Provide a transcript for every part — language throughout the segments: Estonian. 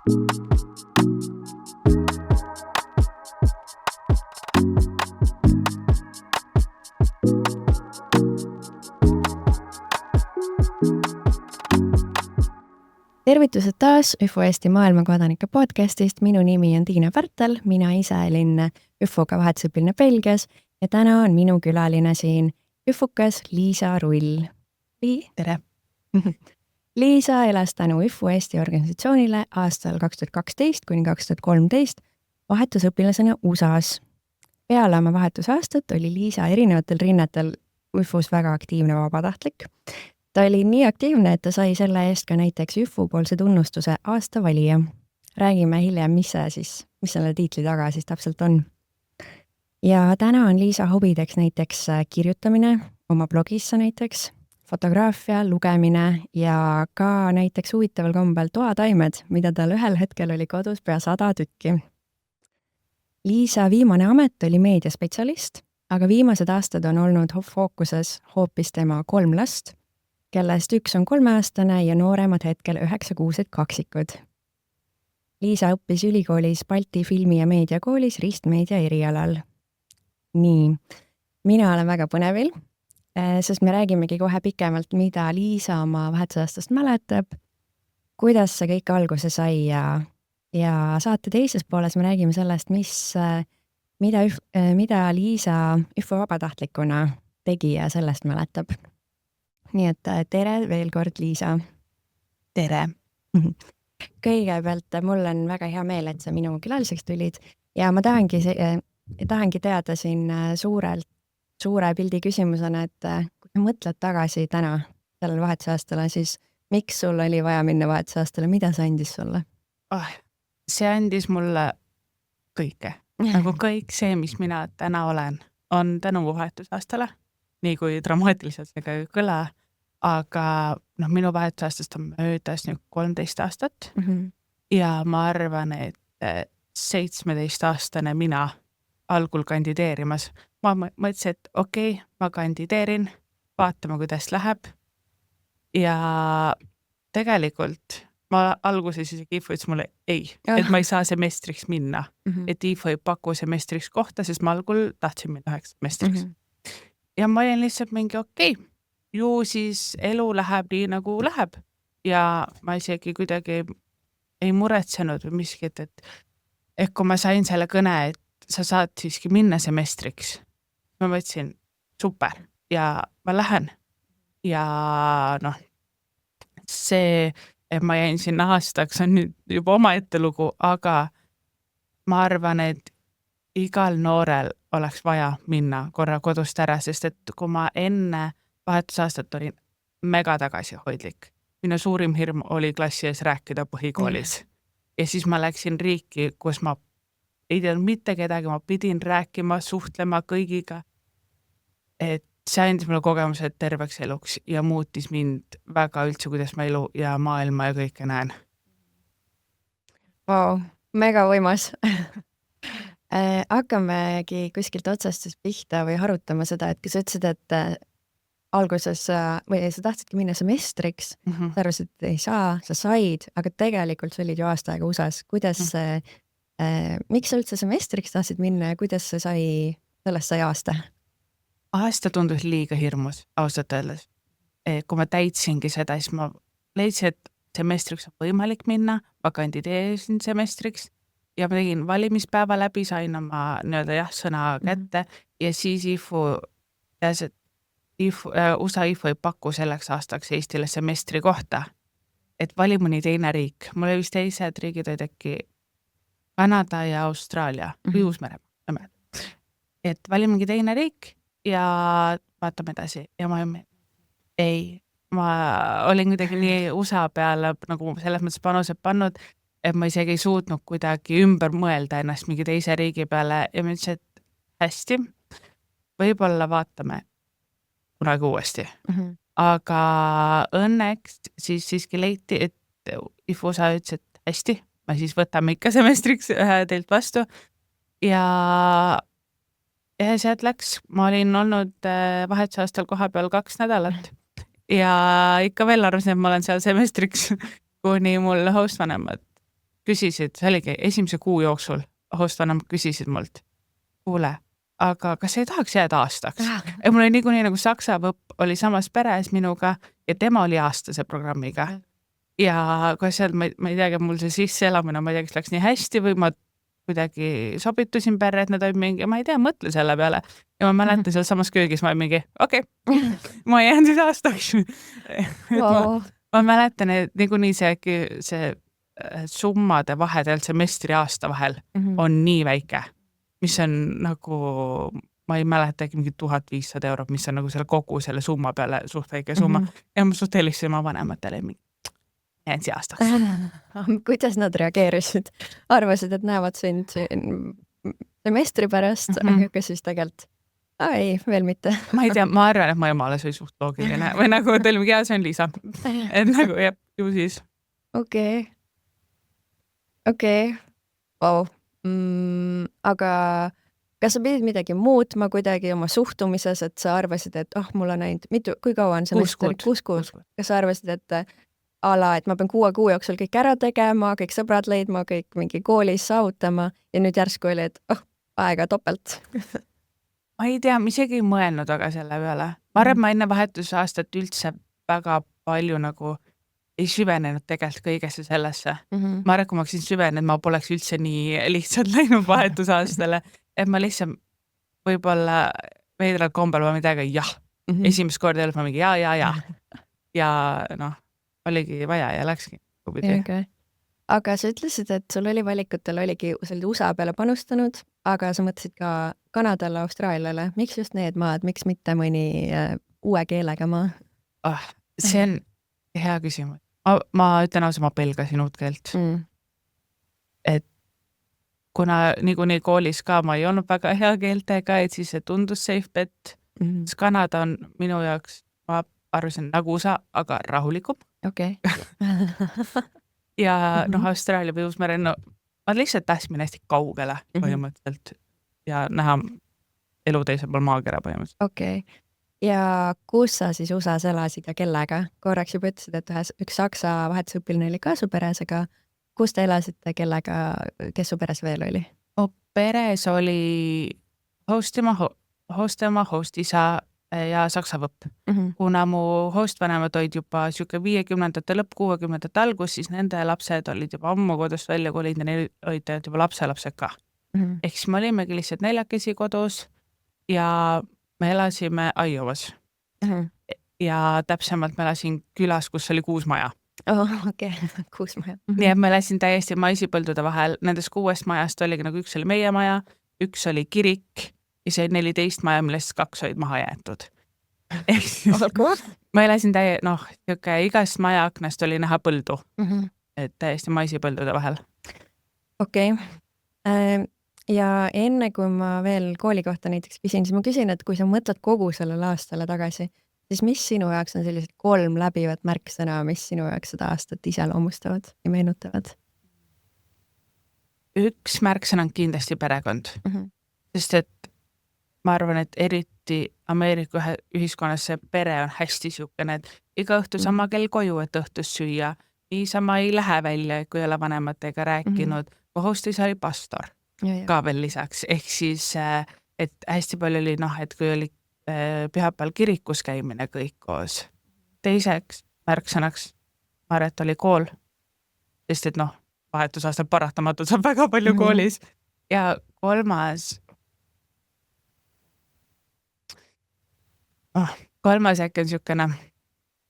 Tervitused taas ÜFO Eesti maailmakodanike podcastist. Minu nimi on Tiina Pärtel, mina ise olin ÜFO-ga vahetusõpiline Belgias ja täna on minu külaline siin ÜFO-kas Liisa Rull. Tere! Liisa elas tänu ÜFO Eesti organisatsioonile aastal 2012 kuni 2013 vahetusõpilasena USAs. Peale oma vahetusaastat oli Liisa erinevatel rinnetel ÜFO-s väga aktiivne vabatahtlik. Ta oli nii aktiivne, et ta sai selle eest ka näiteks ÜFO-poolse tunnustuse aasta valija. Räägime hiljem, mis selle tiitli taga siis täpselt on. Ja täna on Liisa hobideks näiteks kirjutamine, oma blogisse näiteks, fotograafia, lugemine ja ka näiteks huvitaval kombel toataimed, mida tal ühel hetkel oli kodus pea 100 tükki. Liisa viimane amet oli meediaspetsialist, aga viimased aastad on olnud fookuses hoopis tema 3 last, kellest üks on 3-aastane ja nooremad hetkel 9-kuused kaksikud. Liisa õppis ülikoolis Balti filmi- ja meediakoolis ristmeedia erialal. Nii, mina olen väga põnevil, sest me räägimegi kohe pikemalt, mida Liisa oma vahetusaastast mäletab, kuidas see kõik alguse sai ja saate teises pooles me räägime sellest, mida Liisa ÜFO vabatahtlikuna tegi ja sellest mäletab. Nii et tere veel kord, Liisa. Tere! Kõigepealt mul on väga hea meel, et sa minu külaliseks tulid ja ma tahangi teada siin suure pildi küsimusena, et kui sa mõtled tagasi täna sellele vahetusaastale, siis miks sul oli vaja minna vahetusaastale, mida see andis sulle? See andis mulle kõike. Nagu kõik see, mis mina täna olen, on tänu vahetusaastale, nii kui dramaatiliselt see ka kõla. Aga minu vahetusaastast on möödas 13 aastat ja ma arvan, et 17-aastane mina algul kandideerimas. Ma mõtlesin, et okei, ma kandideerin, vaatame, kuidas läheb. Ja tegelikult ma alguses isegi IFO ütles mulle ei, et ma ei saa semestriks minna. Et IFO ei paku semestriks kohta, sest ma algul tahtsin minna 1 semestriks. Ja ma olin lihtsalt mingi okei. Ju siis elu läheb nii, nagu läheb. Ja ma isegi kuidagi ei muretsenud või miskit, et kui ma sain selle kõne, et sa saad siiski minna semestriks, ma mõtlesin, super, ja ma lähen. Ja see, et ma jäin sinna aastaks, on nüüd juba oma ettelugu, aga ma arvan, et igal noorel oleks vaja minna korra kodust ära, sest et kui ma enne vahetusaastat olin mega tagasihoidlik. Minu suurim hirm oli klassi ees rääkida põhikoolis. Ja siis ma läksin riiki, kus ma ei teadnud mitte kedagi, ma pidin rääkima, suhtlema kõigiga. Et see andis mulle kogemuse terveks eluks ja muutis mind väga üldse, kuidas ma elu ja maailma ja kõike näen. Wow, mega võimas. Hakkamegi kuskilt otsast pihta või harutama seda, et kui sa ütlesid, et alguses või sa tahtsidki minna semestriks, sa arvasid, et ei saa, sa said, aga tegelikult sa olid ju aasta aega USAs. Miks sa üldse semestriks tahtsid minna ja kuidas sellest sai aasta? Aasta tundus liiga hirmus, ausalt öeldes. Kui ma täitsingi seda, siis ma leidsin, et semestriks on võimalik minna, ma kandideerisin semestriks ja ma tegin valimispäeva läbi, sain oma jah-sõna kätte ja siis USA IFO ei paku selleks aastaks Eestile semestri kohta, et vali mõni teine riik. Mul oli vist teised riigid olid äkki Kanada ja Austraalia või Uus-Mere. Et vali mingi teine riik ja vaatame edasi. Ja ma olin kuidagi nii USA peale nagu selles mõttes panused pannud, et ma isegi ei suutnud kuidagi ümber mõelda ennast mingi teise riigi peale ja ma ütlesin, et hästi, võib-olla vaatame kunagi uuesti. Aga õnneks siis siiski leiti, et IFO-sa ütles, et hästi, ma siis võtame ikka semestriks teilt vastu. Ja sealt läks, ma olin olnud vahetusaastal koha peal 2 nädalat ja ikka veel arvasin, et ma olen seal semestriks, kuni mul hostvanemad küsisid, see oligi esimese kuu jooksul, hostvanem küsisid mult, kuule, aga kas ei tahaks jääda aastaks? Ja mul oli niikuinii nagu saksa võpp oli samas peres minuga ja tema oli aastase programmiga. Ja kui seal, ma ei teagi, mul see sisseelamine, ma ei tea, kas läks nii hästi või ma kuidagi sobitusin perre, et nad olid mingi, ma ei tea, mõtle selle peale. Ja ma mäletan seal samas köögis, ma olin mingi, okei, ma jään siis aastaks. Ma mäletan, et niikuinii see summade vahe tegelikult semestri aasta vahel on nii väike, mis on nagu, ma ei mäletagi mingi 1500 €, mis on nagu selle kogu selle summa peale suht väike summa. Ja ma suht helistasin oma vanematele mingi, jään siia aastaks. Kuidas nad reageerisid? Arvasid, et näevad sind semestri pärast, aga kas siis tegelikult, ei, veel mitte. Ma ei tea, ma arvan, et mu emale see oli suht loogiline või nagu ta oli mingi, see on Liisa. Et nagu jah, ju siis. Okei. Vau. Aga kas sa pidid midagi muutma kuidagi oma suhtumises, et sa arvasid, et mul on ainult kui kaua on semester? 6 kuud. Kas sa arvasid, et et ma pean 6 kuu jooksul kõik ära tegema, kõik sõbrad leidma, kõik mingi koolis saavutama ja nüüd järsku oli, et aega topelt? Ma ei tea, ma isegi ei mõelnud aga selle peale. Ma arvan, ma enne vahetusaastat üldse väga palju nagu ei süvenenud tegelikult kõigesse sellesse. Ma arvan, kui ma hakkasin süvenenud, ma poleks üldse nii lihtsalt läinud vahetusaastale, et ma lihtsalt võib-olla veidral kombel ma midagi esimest korda ei olnud ma mingi ja noh, oligi vaja ja läkski. Okay. Aga sa ütlesid, et sul oli valikutel, oligi USA peale panustanud, aga sa mõtlesid ka Kanadale, Austraaliale. Miks just need maad, miks mitte mõni uue keelega maa? See on hea küsimus. Ma ütlen ausalt, ma pelgasin uut keelt. Et kuna niikuinii koolis ka ma ei olnud väga hea keeltega, et siis see tundus safe bet. Kanada on minu jaoks, ma arvasin nagu USA, aga rahulikum. Okei. Ja Austraalia või Uus-mere, ma lihtsalt tahtsin hästi kaugele põhimõtteliselt ja näha elu teisel pool maakera põhimõtteliselt. Okei. Ja kus sa siis USAs elasid ja kellega? Korraks juba ütlesid, et üks saksa vahetusõpiline oli ka su peres, aga kus te elasite, kellega, kes su peres veel oli? Peres oli hostisa ja saksa võpp. Kuna mu hostvanemad olid juba siuke 50ndate lõpp, 60ndate algus, siis nende lapsed olid juba ammu kodust välja kolinud ja neil olid juba lapselapsed ka. Ehk siis me olimegi lihtsalt 4 kodus ja me elasime Iowas. Ja täpsemalt me elasin külas, kus oli 6 maja. Okei, 6 maja. Nii et ma elasin täiesti maisipõldude vahel. Nendest 6 majast oligi nagu üks oli meie maja, üks oli kirik ja see 14 maja, millest 2 olid maha jäetud. Ma elasin igast maja aknast oli näha põldu. Et täiesti maisipõldude vahel. Okei. Ja enne kui ma veel kooli kohta näiteks küsin, siis ma küsin, et kui sa mõtled kogu sellele aastale tagasi, siis mis sinu jaoks on sellised 3 läbivat märksõna, mis sinu jaoks seda aastat iseloomustavad ja meenutavad? Üks märksõna on kindlasti perekond. Sest et ma arvan, et eriti Ameerika ühiskonnas see pere on hästi siukene, et iga õhtu sama kell koju, et õhtus süüa. Niisama ei lähe välja, kui ei ole vanematega rääkinud. Hostis oli pastor ka veel lisaks. Ehk siis, et hästi palju oli, et kui oli pühapäeval kirikus käimine kõik koos. Teiseks märksõnaks, ma arvan, et oli kool. Sest et vahetusaastal paratamatult saab väga palju koolis. Ja kolmas äkki on siukene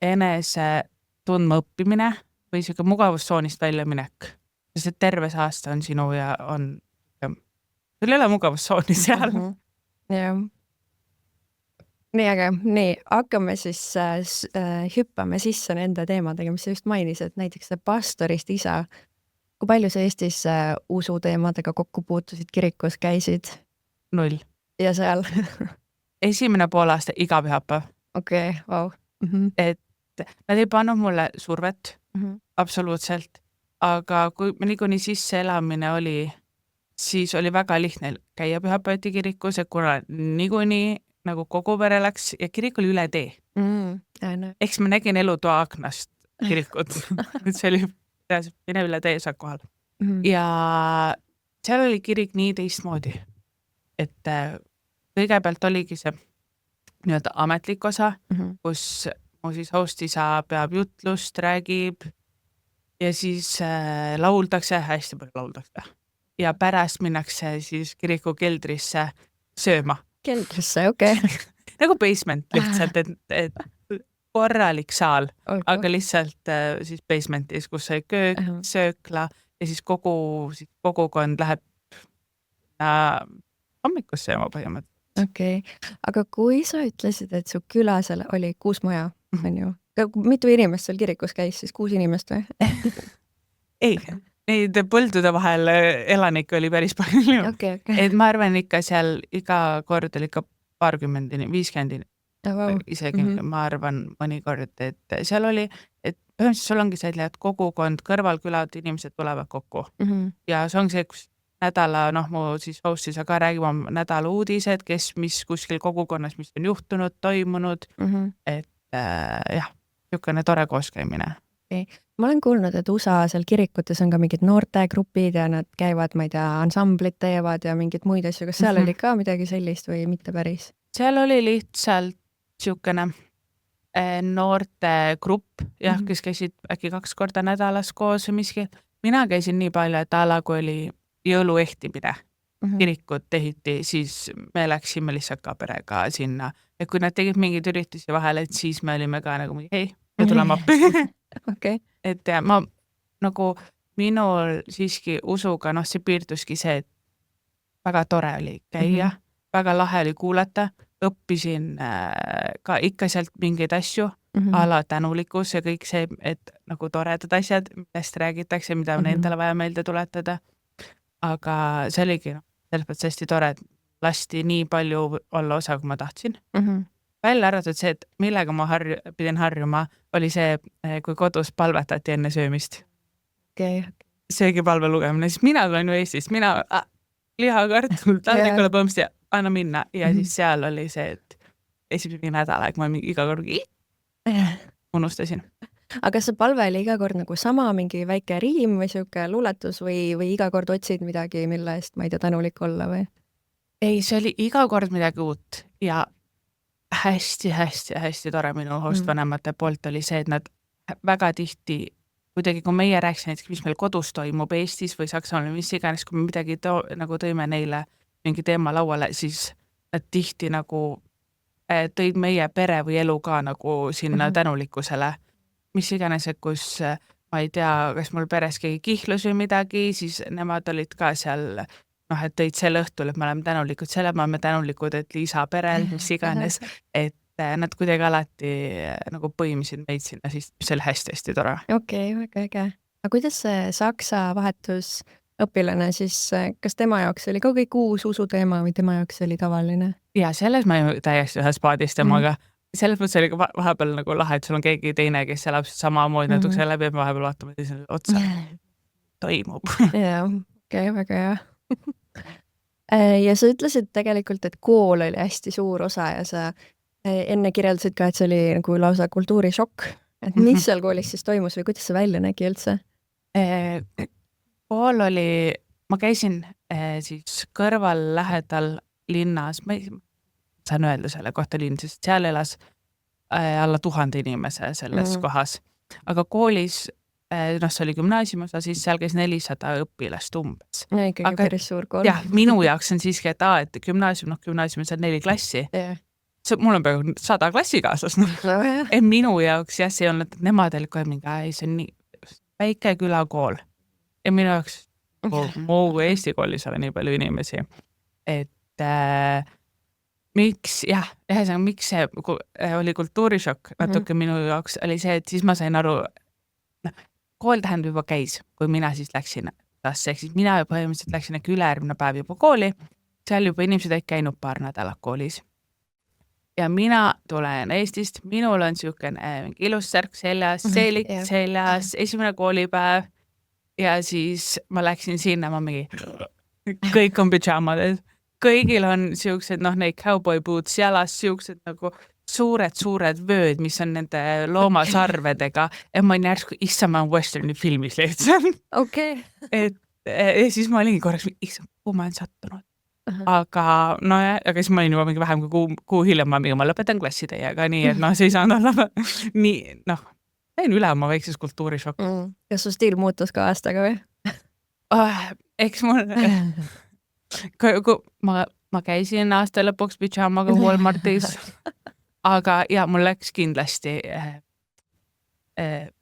enese tundma õppimine või siuke mugavustsoonist välja minek. Sest et terves aasta on sinu ja on, sul ei ole mugavustsooni seal. Jah. Nii, aga hakkame siis hüppame sisse nende teemadega, mis sa just mainisid, näiteks see pastorist isa. Kui palju sa Eestis usu teemadega kokku puutusid, kirikus käisid? 0. Ja seal? Esimene poolaasta iga pühapäev. Okei, vau. Et nad ei pannud mulle survet, absoluutselt. Aga kui niikuinii sisseelamine oli, siis oli väga lihtne käia pühapäevati kirikus, et kuna niikuinii nagu kogu pere läks ja kirik oli üle tee. Eks ma nägin elutoa aknast kirikut. See oli mine üle tee, saad kohal. ja seal oli kirik nii teistmoodi, et kõigepealt oligi see nii-öelda ametlik osa, kus mu siis host isa peab jutlust, räägib ja siis lauldakse, hästi palju lauldakse. Ja pärast minnakse siis kiriku keldrisse sööma. Keldrisse, okei. Nagu basement lihtsalt, et korralik saal, aga lihtsalt siis basementis, kus sai köök, söökla ja siis kogukond läheb hommikusse sööma põhimõtteliselt. Okei. Aga kui sa ütlesid, et su külas oli 6 maja, on ju? Mitu inimest seal kirikus käis siis? 6 inimest või? Ei, neid põldude vahel elanikke oli päris palju. Okay. Et ma arvan ikka seal iga kord oli ikka 20, 50 isegi ma arvan mõnikord, et seal oli, et põhimõtteliselt sul ongi see, et kogukond, kõrvalkülad, inimesed tulevad kokku. Ja see ongi see, kus nädala, mu siis host'is ka räägib oma nädala uudised, kes mis kuskil kogukonnas, mis on juhtunud, toimunud, et jah, niisugune tore kooskäimine. Okay. Ma olen kuulnud, et USA seal kirikutes on ka mingid noortegrupid ja nad käivad, ma ei tea, ansamblit teevad ja mingid muid asju. Kas seal oli ka midagi sellist või mitte päris? Seal oli lihtsalt niisugune noortegrupp, kes käisid äkki 2 korda nädalas koos või miski. Mina käisin nii palju, et kui oli jõuluehtimine, kirikud tehiti, siis me läksime lihtsalt ka perega sinna. Ja kui nad tegid mingeid üritusi vahel, et siis me olime ka nagu, hei, me tuleme appi. Okay. Et ma nagu minul siiski usuga, see piirduski see, et väga tore oli käia, väga lahe oli kuulata, õppisin ka ikka sealt mingeid asju, ala tänulikkus ja kõik see, et nagu toredad asjad, millest räägitakse, mida on endale vaja meelde tuletada. Aga see oligi selles mõttes hästi tore, et lasti nii palju olla osa, kui ma tahtsin. Välja arvatud see, et millega ma pidin harjuma, oli see, kui kodus palvetati enne söömist. Okay. Söögipalve lugemine, siis mina olen ju Eestist, lihakartul, taldrikule põmst ja anna minna. Ja siis seal oli see, et esimese nädala, ma iga kord unustasin. Aga see palve oli iga kord nagu sama, mingi väike riim või siuke luuletus või iga kord otsid midagi, mille eest, ma ei tea, tänulik olla või? Ei, see oli iga kord midagi uut ja hästi tore minu hostvanemate poolt oli see, et nad väga tihti, kuidagi kui meie rääksin, mis meil kodus toimub Eestis või Saksamaal või mis iganes, kui me midagi nagu tõime neile mingi teema lauale, siis nad tihti nagu tõid meie pere või elu ka nagu sinna tänulikkusele. Mis iganes, et kus ma ei tea, kas mul peres keegi kihlus või midagi, siis nemad olid ka seal, et tõid selle õhtul, et me oleme tänulikud selle, me oleme tänulikud, et Liisa perel, mis iganes, et nad kuidagi alati nagu põimisid meid sinna, siis see oli hästi tore. Okei, väga äge. Aga kuidas see Saksa vahetusõpilane siis, kas tema jaoks oli ka kõik uus usuteema või tema jaoks oli tavaline? Ja selles ma ju täiesti ühes paadis temaga. Selles mõttes oli ka vahepeal nagu lahe, et sul on keegi teine, kes elab samamoodi natukese läbi, et vahepeal vaatame teisele otsa. Toimub. Jaa, okei, väga hea. Ja sa ütlesid tegelikult, et kool oli hästi suur osa ja sa enne kirjeldasid ka, et see oli nagu lausa kultuurishokk. Et mis seal koolis siis toimus või kuidas see välja nägi üldse? Kool oli, ma käisin siis kõrval lähedal linnas, ma ei saan öelda selle kohta linn, sest seal elas alla 1000 inimese selles kohas. Aga koolis, see oli gümnaasiumi osa, siis seal käis 400 õpilast umbes. Ja ikkagi päris suur kool. Jah, minu jaoks on siiski, et gümnaasiumis on 4 klassi. Mul on peaaegu 100 klassikaaslast. Minu jaoks jah, see on, et nemad olid kohe mingi, see on nii väike külakool. Ja minu jaoks muu Eesti koolis oli nii palju inimesi. Et miks see oli kultuurishokk natuke minu jaoks, oli see, et siis ma sain aru, kool tähendab juba käis, kui mina siis läksin. Siis mina põhimõtteliselt läksin ülejärgmine päev juba kooli, seal juba inimesed olid käinud 2 nädalat koolis. Ja mina tulen Eestist, minul on niisugune ilus särk seljas, seelik seljas, esimene koolipäev ja siis ma läksin sinna, ma mingi, kõik on pidžaamades. Kõigil on siuksed, neid cowboy boots jalas, siuksed nagu suured vööd, mis on nende loomasarvedega. Ja ma järsku, issa ma olen westerni filmis lihtsalt. Okay. Et ja siis ma olingi korraks, issand, kuhu ma olen sattunud. Aga nojah, aga siis ma olin juba mingi vähem kui kuu hiljem, ma lõpetan klassi teiega, nii et see ei saanud olla nii, jäin üle oma väikses kultuurishokk. Kas su stiil muutus ka aastaga või? Eks mul, kui ma käisin aasta lõpuks pidžaamaga Walmartis, aga ja mul läks kindlasti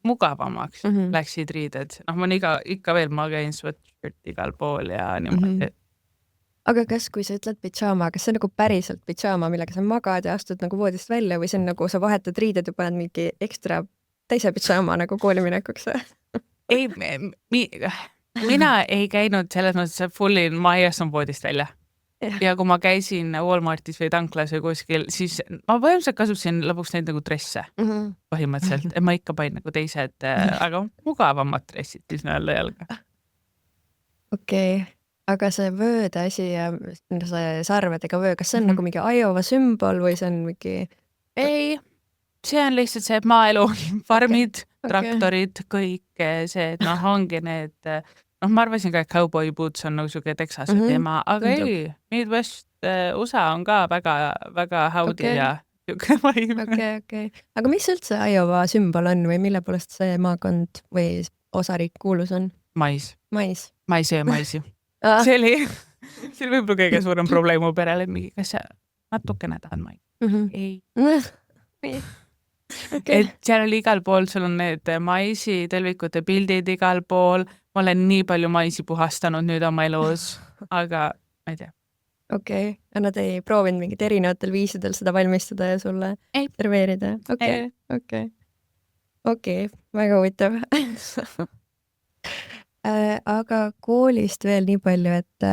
mugavamaks läksid riided. Ma ikka veel, ma käin sweatshirt igal pool ja niimoodi. Aga kui sa ütled pidžaama, kas see on nagu päriselt pidžaama, millega sa magad ja astud nagu voodist välja või see on nagu sa vahetad riided ja paned mingi ekstra teise pidžaama nagu kooli minekuks? Ei, mina ei käinud selles mõttes fulli, ma ei astunud voodist välja. Ja kui ma käisin Walmartis või tanklas või kuskil, siis ma põhimõtteliselt kasutasin lõpuks neid nagu dresse põhimõtteliselt. Ma ikka panin nagu teised, aga mugavamad dressid siis näole jalga. Okei. Aga see vööde asi ja see sarvedega vöö, kas see on nagu mingi Iowa sümbol või see on mingi... Ei, see on lihtsalt see maaelu, farmid, traktorid, kõik see, et ongi need... ma arvasin ka, et cowboy boots on nagu siuke Texase teema, aga ei, Midwest USA on ka väga, väga haudi ja siuke vaim. Okei. Aga mis üldse Iowa sümbol on või mille poolest see maakond või osariik kuulus on? Mais. Mais ja maisi. See oli võib-olla kõige suurem probleem mu perele, kas sa natukene tahad maisi? Ei. Et seal oli igal pool, sul on need maisi tõlvikute pildid igal pool, ma olen nii palju maisi puhastanud nüüd oma elus, aga ma ei tea. Okei. Ja nad ei proovinud mingit erinevatel viisidel seda valmistada ja sulle serveerida? Okei. Väga huvitav. Aga koolist veel nii palju, et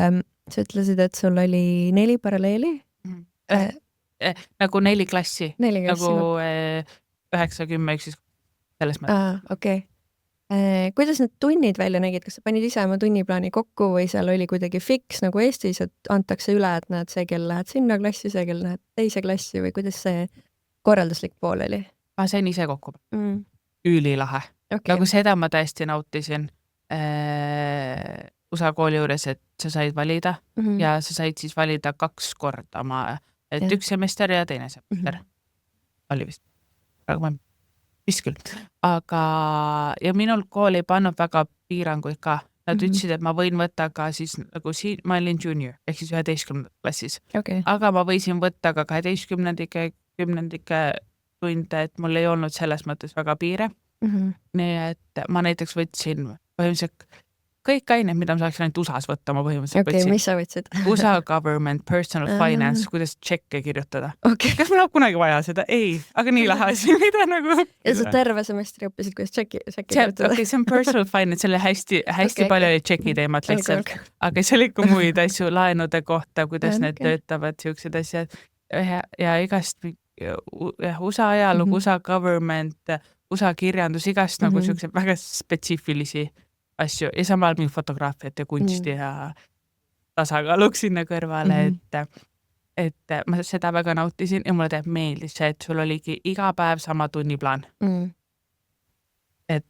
sa ütlesid, et sul oli 4 paralleeli? Nagu 4 klassi. Nagu 9-10 siis selles mõttes. Okei. Kuidas need tunnid välja nägid? Kas sa panid ise oma tunniplaani kokku või seal oli kuidagi fiks nagu Eestis, et antakse üle, et näed, see kell lähed sinna klassi, see kell lähed teise klassi või kuidas see korralduslik pool oli? Ma sain ise kokku. Ülilahe. Nagu seda ma täiesti nautisin. USA kooli juures, et sa said valida ja sa said siis valida 2 korda et 1 semester ja teine semester. Oli vist. Aga ma vist küll. Aga ja minul kool ei pannud väga piiranguid ka. Nad ütlesid, et ma võin võtta ka siis nagu ma olin junior, ehk siis 11. klassis. Aga ma võisin võtta ka 12. 10. tunde, et mul ei olnud selles mõttes väga piire. Nii et ma näiteks võtsin põhimõtteliselt kõik ained, mida ma saaksin ainult USA-s võtta, ma põhimõtteliselt võtsin. Mis sa võtsid? USA government, personal finance, kuidas tšekke kirjutada. Kas mul on kunagi vaja seda? Ei, aga nii lahe asi, mida nagu... Ja sa terve semestri õppisid, kuidas tšekki kirjutada? See on personal finance, selle hästi palju oli tšeki teemat lihtsalt. Aga see oli ka muid asju laenude kohta, kuidas need töötavad, siuksed asjad. Ja igast USA ajalugu, USA government, USA kirjandus, igast nagu siuksed väga spetsiifilisi asju ja samal mingi fotograafiat ja kunsti ja tasakaaluks sinna kõrvale, et ma seda väga nautisin ja mulle meeldis see, et sul oligi iga päev sama tunniplaan. Et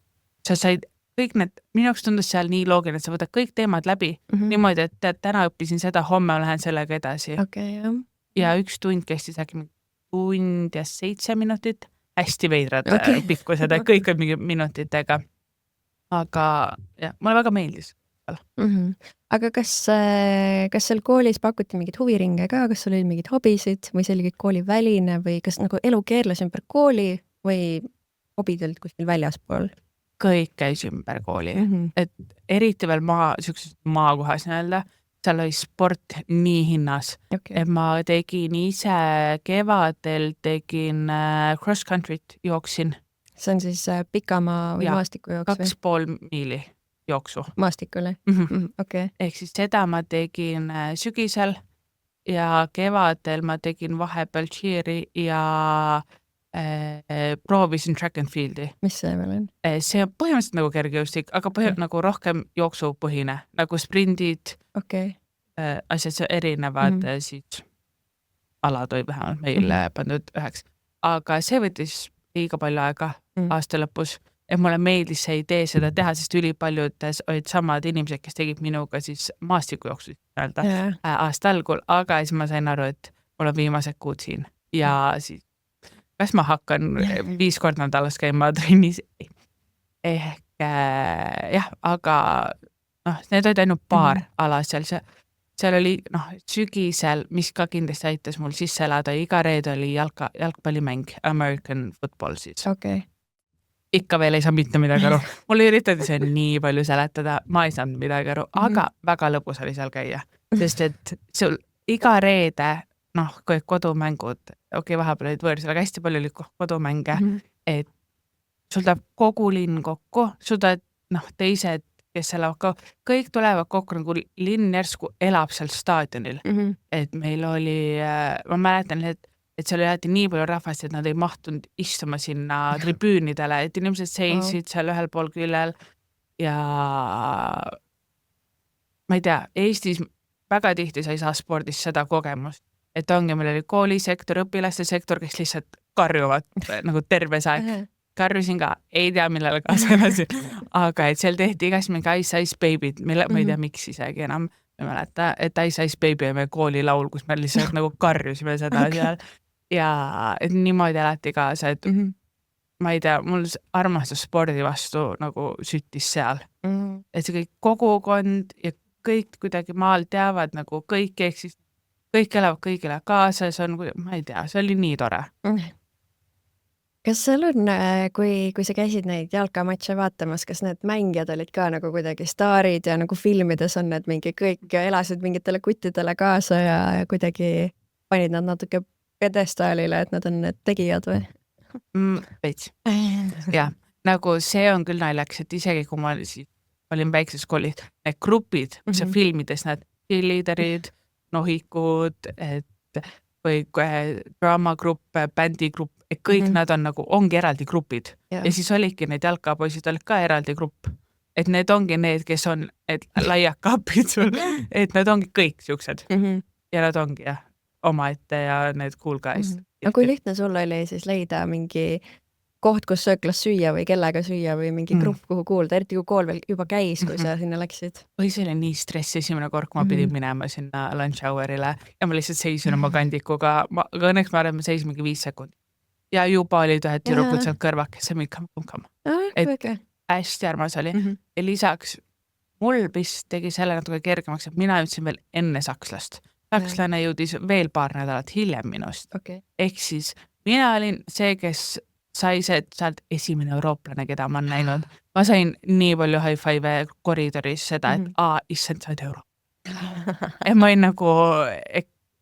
sa said kõik need, minu jaoks tundus seal nii loogiline, et sa võtad kõik teemad läbi niimoodi, et täna õppisin seda, homme lähen sellega edasi. Ja 1 tund kestis äkki 1 tund ja 7 minutit, hästi veidrad pikkused, kõik on mingi minutitega. Aga jah, mulle väga meeldis. Aga kas seal koolis pakuti mingid huviringe ka, kas sul oli mingid hobisid või see oli kõik kooli väline või kas nagu elu keerles ümber kooli või hobid olid kuskil väljaspool? Kõik käis ümber kooli, et eriti veel maakohas nii-öelda, seal oli sport nii hinnas, et ma tegin ise kevadel, tegin cross-country't, jooksin. See on siis pikamaa või maastiku jooks? 2,5 miili jooksu. Maastikule? Ehk siis seda ma tegin sügisel ja kevadel ma tegin vahepeal cheeri ja proovisin track and field'i. Mis see veel on? See on põhimõtteliselt nagu kergejõustik, aga nagu rohkem jooksupõhine, nagu sprindid, asjad erinevad siis alad või vähemalt meile pandud üheks. Aga see võttis liiga palju aega aasta lõpus et mulle meeldis see idee seda teha, sest ülipaljud olid samad inimesed, kes tegid minuga siis maastikujooksu aasta algul, aga siis ma sain aru, et mul on viimased kuud siin ja siis kas ma hakkan 5 korda nädalas käima trennis? Ehk jah, aga need olid ainult paar ala seal oli sügisel, mis ka kindlasti aitas mul sisse elada, iga reede oli jalgpallimäng, American football siis. Okay. Ikka veel ei saa mitte midagi aru. Mul üritati see nii palju seletada, ma ei saanud midagi aru, aga väga lõbus oli seal käia, sest et sul iga reede, kui kodumängud, vahepeal olid võõrsil, aga hästi palju oli kodumänge, et sul tuleb kogu linn kokku, sul tuleb teised, kes elavad kõik tulevad kokku, nagu linn järsku elab seal staadionil. Et meil oli, ma mäletan, et seal oli nii palju rahvast, et nad ei mahtunud istuma sinna tribüünidele, et inimesed seisid seal ühel pool küljel ja ma ei tea, Eestis väga tihti sa ei saa spordis seda kogemust, et ongi, meil oli koolisektor, õpilaste sektor, kes lihtsalt karjuvad nagu terve aeg. Karjusin ka, ei tea, millele kaasa elasin, aga et seal tehti igast mingi Ice Ice Baby'd, ma ei tea, miks isegi enam, ma mäleta, et Ice Ice Baby on meie koolilaul, kus me lihtsalt nagu karjusime seda seal ja et niimoodi elati kaasa, et ma ei tea, mul armastus spordi vastu nagu süttis seal, et see kõik kogukond ja kõik kuidagi maal teavad nagu kõik, ehk siis kõik elavad kõigile kaasa, see on, ma ei tea, see oli nii tore. Kas sul on, kui sa käisid neid jalkamatše vaatamas, kas need mängijad olid ka nagu kuidagi staarid ja nagu filmides on need mingi kõik ja elasid mingitele kuttidele kaasa ja kuidagi panid nad natuke pedestaalile, et nad on need tegijad või? Veits. Jah, nagu see on küll naljakas, et isegi kui ma olin väikses koolis, need grupid, mis on filmides, need cheerleaderid, nohikud, või draamagrupp, bändigrupp, et kõik nad on nagu, ongi eraldi grupid. Ja siis olidki need jalkapoisid olid ka eraldi grupp. Et need ongi need, kes on laiad kapid sul, et nad ongi kõik siuksed. Ja nad ongi omaette ja need cool guys. Aga kui lihtne sul oli siis leida mingi koht, kus sööklas süüa või kellega süüa või mingi grupp, kuhu kuulda, eriti kui kool veel juba käis, kui sa sinna läksid? Või see oli nii stress esimene kord, kui ma pidin minema sinna lunch hour'ile ja ma lihtsalt seisin oma kandikuga, aga õnneks ma arvan, me seis mingi 5 sekundit. Ja juba olid ühed tüdrukud seal kõrvakesse, et hästi armas oli. Ja lisaks mul vist tegi selle natuke kergemaks, et mina jõudsin veel enne sakslast. Sakslane jõudis veel paar nädalat hiljem minust. Ehk siis mina olin see, kes sai see, et sa oled esimene eurooplane, keda ma olen näinud. Ma sain nii palju high-five koridoris seda, et issand, sa oled euro. Ja ma olin nagu,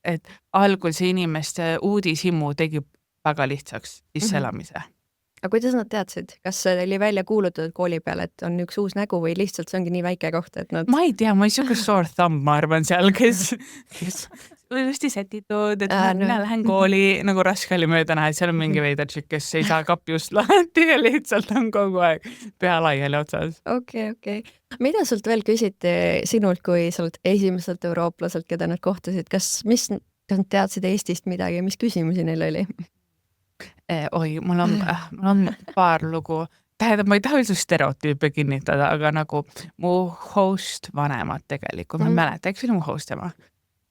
et algul see inimeste uudishimu tegi väga lihtsaks sisseelamise. Aga kuidas nad teadsid? Kas see oli välja kuulutatud kooli peal, et on üks uus nägu või lihtsalt see ongi nii väike koht, et nad... Ma ei tea, ma ei siuke sore thumb, ma arvan seal, kes õigusti setitud, et mina lähen kooli, nagu raske oli mööda näha, et seal on mingi veidertšik, kes ei saa kapi just lahti ja lihtsalt on kogu aeg pea laiali otsas. Okay. Mida sult veel küsiti sinult, kui sa oled esimeselt eurooplaselt, keda nad kohtasid? Kas nad teadsid Eestist midagi, mis küsimusi neil oli? Oi, mul on paar lugu. Tähendab, ma ei taha üldse stereotüüpe kinnitada, aga nagu mu host vanemad tegelikult, ma ei mäleta, eks oli mu host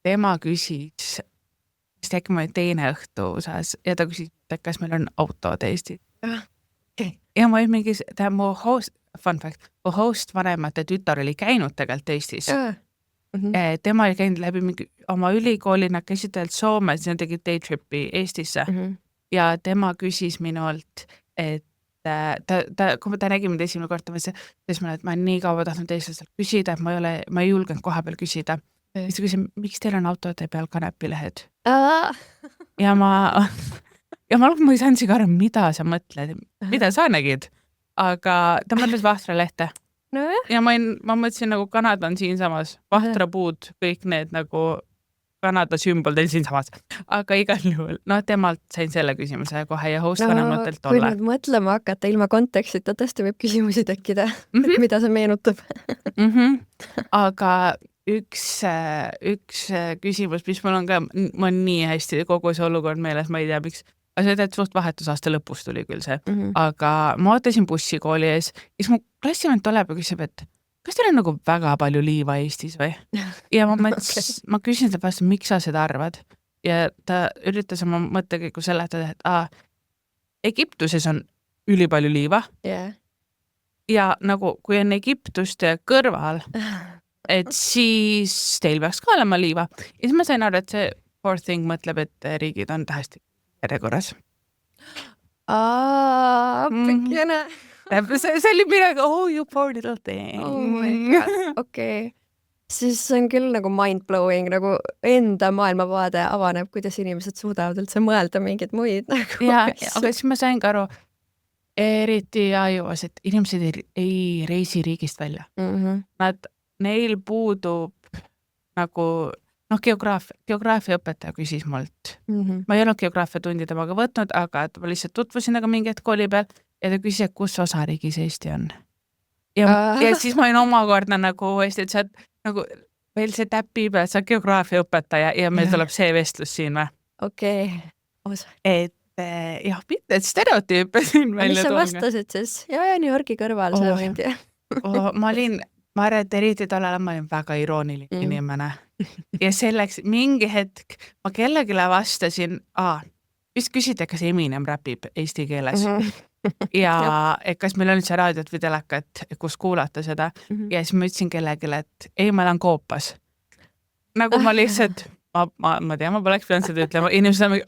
tema küsis, siis äkki ma olin teine õhtu usas ja ta küsis, kas meil on autod Eestis. Ja ma olin mingi, mu host vanemate tütar oli käinud tegelikult Eestis. Tema oli käinud läbi mingi oma ülikooli, nad käisid tegelikult Soomes, siis nad tegid daytripi Eestisse. Ja tema küsis minult, et kui ta nägi mind esimene kord, siis ma olen nii kaua tahtnud eestlaselt küsida, et ma ei julgenud koha peal küsida. Siis ta küsis, miks teil on autode peal kanepilehed? Ja ma ei saanud siga aru, mida sa mõtled, mida sa nägid, aga ta mõtles vahtralehte. Ja ma mõtlesin, nagu Kanada on siinsamas, vahtrapuud, kõik need nagu Kanada sümbol teil siinsamas, aga igal juhul, temalt sain selle küsimuse kohe ja host vanematelt olla. Kui nüüd mõtlema hakata ilma kontekstita, tõesti võib küsimusi tekkida, mida see meenutab. Aga üks küsimus, mis mul on ka, ma on nii hästi kogu see olukord meeles, ma ei tea, miks aga see tead suht vahetusaasta lõpus tuli küll see, aga ma ootasin bussi kooli ees ja siis mu klassivend tuleb ja küsib, et kas teil on nagu väga palju liiva Eestis või? Ja ma ma küsin seda vastu, miks sa seda arvad? Ja ta üritas oma mõttekäigu seletada, et Egiptuses on ülipalju liiva ja nagu kui on Egiptuste kõrval, et siis teil peaks ka olema liiva. Ja siis ma sain aru, et see poor thing mõtleb, et riigid on tähesti järjekorras. Pikkene. See oli midagi, you poor little thing. Oh my god, okei. Siis see on küll nagu mind-blowing, nagu enda maailmavaade avaneb, kuidas inimesed suudavad üldse mõelda mingeid muid nagu. Ja, aga siis ma sain ka aru, eriti Iowas, et inimesed ei reisi riigist välja. Neil puudub nagu geograafia õpetaja küsis mult. Ma ei olnud geograafia tundi temaga võtnud, aga ma lihtsalt tutvusin aga mingi hetk kooli peal ja ta küsis, kus osariigis Eesti on. Ja siis ma olin omakorda nagu uuesti, et sa nagu veel see täpi peal, sa geograafia õpetaja ja meil tuleb see vestlus siin või? Okei. Et jah, mitte stereotüüpe siin välja tuua. Mis sa vastasid siis? Ja New Yorki kõrval seal mingi. Ma arvan, et eriti tollal ma olin väga irooniline inimene. Ja selleks mingi hetk ma kellegile vastasin, vist küsite, kas Eminem räpib eesti keeles. Ja et kas meil on üldse raadiot või telekat, kus kuulata seda. Ja siis ma ütlesin kellegile, et ei, ma elan Koopas. Nagu ma lihtsalt, ma tean, ma poleks pidanud seda ütlema. Inimesed on mingi,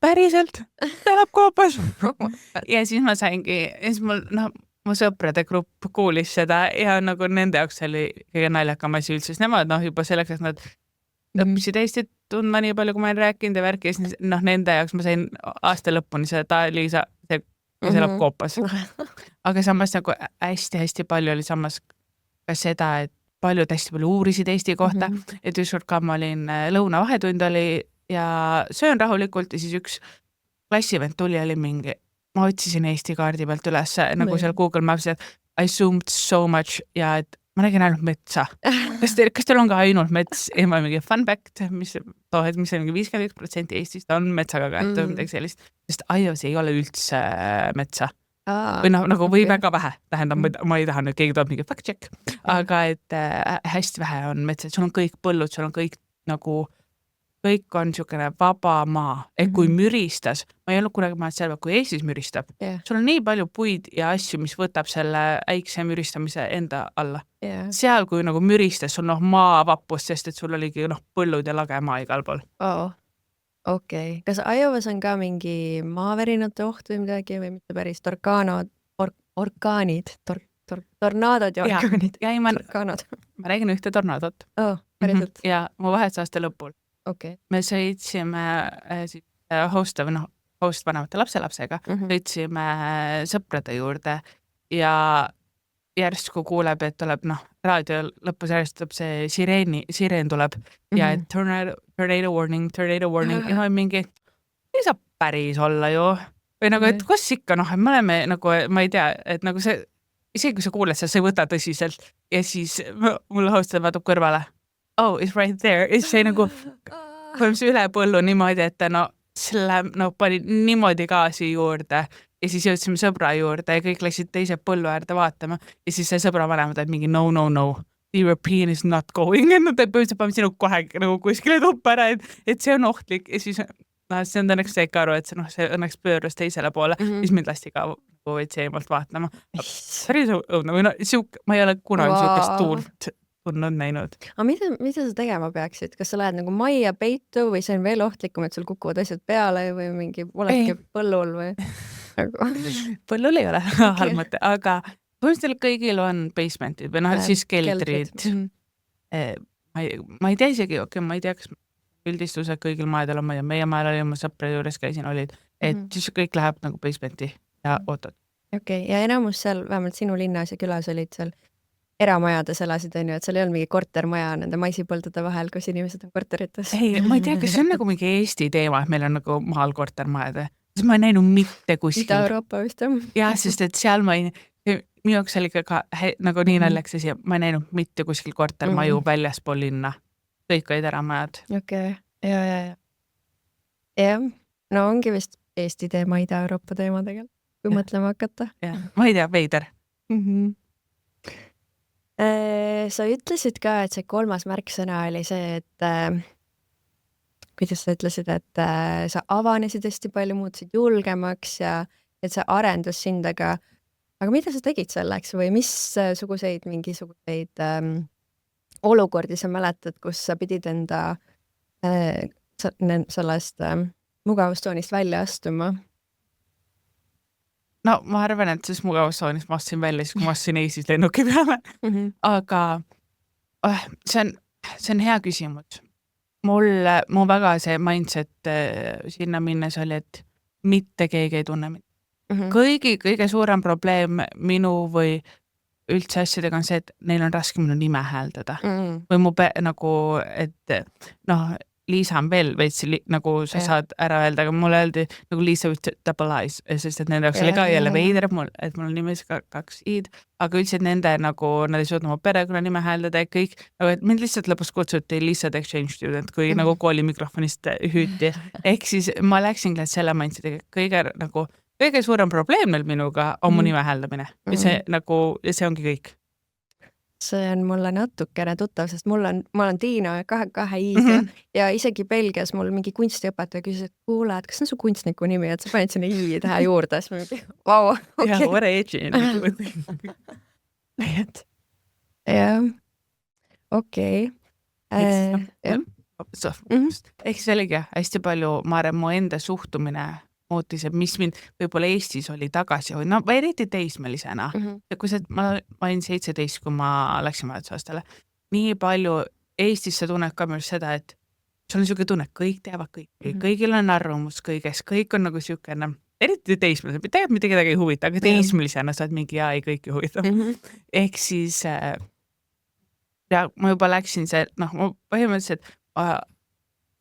päriselt, ta elab Koopas. Ja siis ma saingi, ja siis mu sõprade grupp kuulis seda ja nagu nende jaoks oli kõige naljakam asi üldse. Nemad juba selleks, et nad õppisid Eestit tundma nii palju, kui ma olen rääkinud ja värki. Siis nende jaoks ma sain aasta lõpuni seda Liisa, kes elab Koopas. Aga samas nagu hästi-hästi palju oli samas ka seda, et paljud hästi palju uurisid Eesti kohta. Et ükskord ka ma olin lõunavahetund oli ja söön rahulikult ja siis üks klassivend tuli oli mingi ma otsisin Eesti kaardi pealt üles, nagu seal Google Maps, et I zoomed so much ja et ma nägin ainult metsa. Kas teil on ka ainult mets? Ja ma mingi fun fact, mis on mingi 51% Eestist on metsaga kaetud, midagi sellist. Sest Iowas ei ole üldse metsa. Või nagu või väga vähe. Tähendab, ma ei taha nüüd, keegi tuleb mingi fact check. Aga et hästi vähe on metsa. Sul on kõik põllud, sul on kõik nagu kõik on niisugune vaba maa, et kui müristas, ma ei olnud kunagi maad selva, kui Eestis müristab, sul on nii palju puid ja asju, mis võtab selle äikse müristamise enda alla. Seal, kui nagu müristas, sul maa vappus, sest et sul oligi põllud ja lage maa igal pool. Okei. Kas Iowas on ka mingi maaverinate oht või midagi või mitte päris orkaanid, tornaadod ja orkaanid? Ma räägin ühte tornaadot. Päriselt? Ja mu vahetusaasta lõpul. Okay. Me sõitsime host vanemate lapselapsega, sõitsime sõprade juurde ja järsku kuuleb, et tuleb raadio lõpus järjest tuleb see sireen tuleb ja et tornado warning ja ma mingi, ei saa päris olla ju või nagu, et kus ikka me oleme nagu, ma ei tea, et nagu see isegi kui sa kuuled seda, sa ei võta tõsiselt ja siis mulle hostada vaatab kõrvale it's right there. Ja see nagu põhimõtteliselt üle põllu niimoodi, et pani niimoodi gaasi juurde ja siis jõudsime sõbra juurde ja kõik läksid teise põllu äärde vaatama ja siis see sõbra vanemad olid mingi no, the European is not going ja nad põhimõtteliselt paneme sinu kohe nagu kuskile tuppa ära, et see on ohtlik ja siis see on õnneks see ikka aru, et see õnneks pöörus teisele poole, siis mind lasti ka võitsi eemalt vaatama. Päris õudne või ma ei ole kunagi siukest tuult tundnud näinud. Aga mida sa tegema peaksid? Kas sa lähed nagu majja peitu või see on veel ohtlikum, et sul kukuvad asjad peale või mingi oledki põllul või? Põllul ei ole halb mõte, aga põhimõtteliselt kõigil on basementid või siis keldrid. Ma ei tea isegi, ma ei tea, kas üldistused kõigil maedel on, meie mael oli, oma sõprade juures käisin olid, et siis kõik läheb nagu basementi ja ootad. Okei, ja enamus seal, vähemalt sinu linnas ja külas olid seal eramajades elasid, on ju, et seal ei olnud mingi kortermaja nende maisipõldude vahel, kus inimesed on korterites. Ei, ma ei tea, kas see on nagu mingi Eesti teema, et meil on nagu maal kortermajad. Siis ma ei näinud mitte kuskil. Ida-Euroopa vist, jah. Jah, sest et seal minu jaoks oli ka nagu nii naljaks asi, ma ei näinud mitte kuskil kortermaju väljaspool linna. Kõik olid eramajad. Okei, ja. No ongi vist Eesti teema Ida-Euroopa teemadega, kui mõtlema hakata. Ma ei tea, veider. Sa ütlesid ka, et see 3. märksõna oli see, et kuidas sa ütlesid, et sa avanesid hästi palju, muutusid julgemaks ja et see arendas sind, aga mida sa tegid selleks või mingisuguseid olukordi sa mäletad, kus sa pidid enda sellest mugavustsoonist välja astuma? No ma arvan, et siis mugavustsoonist ma astsin välja, siis kui ma astsin Eestis lennuki peale. Aga see on hea küsimus. Mu väga see mindset sinna minnes oli, et mitte keegi ei tunne mind. Kõige suurem probleem minu või üldse asjadega on see, et neil on raske minu nime hääldada. Või mu nagu, et Liisa on veel veits, nagu sa saad ära öelda, aga mulle öeldi nagu Liisa with double eyes, sest et nende jaoks oli ka jälle veider, et mul on nimes 2 i-d, aga üldse nende nagu, nad ei suutnud mu perekonna nime hääldada ja kõik, nagu et mind lihtsalt lõpus kutsuti Liisa exchange student, kui nagu kooli mikrofonist hüüti. Ehk siis ma läksingi selle mindset'iga kõige suurem probleem neil minuga on mu nime hääldamine. Ja see ongi kõik. See on mulle natukene tuttav, sest ma olen Tiina 2 i-ga ja isegi Belgias mul mingi kunstiõpetaja küsis, et kuule, et kas on su kunstniku nimi, et sa paned sinna i tähe juurde, siis ma mingi, vau, okei. Ja, what age? Jah, okei. Ehk siis oligi hästi palju, ma arvan, mu enda suhtumine muutis, et mis mind võib-olla Eestis oli tagasi hoid, eriti teismelisena. Ja kui ma olin 17, kui ma läksin vahetusaastale, nii palju Eestis sa tunned ka minu seda, et sul on siuke tunne, kõik teavad kõiki, kõigil on arvamus kõiges, kõik on nagu siukene, eriti teismelisena, tegelikult mitte kedagi ei huvita, aga teismelisena sa oled mingi ei kõiki huvita. Ehk siis ja ma juba läksin ma põhimõtteliselt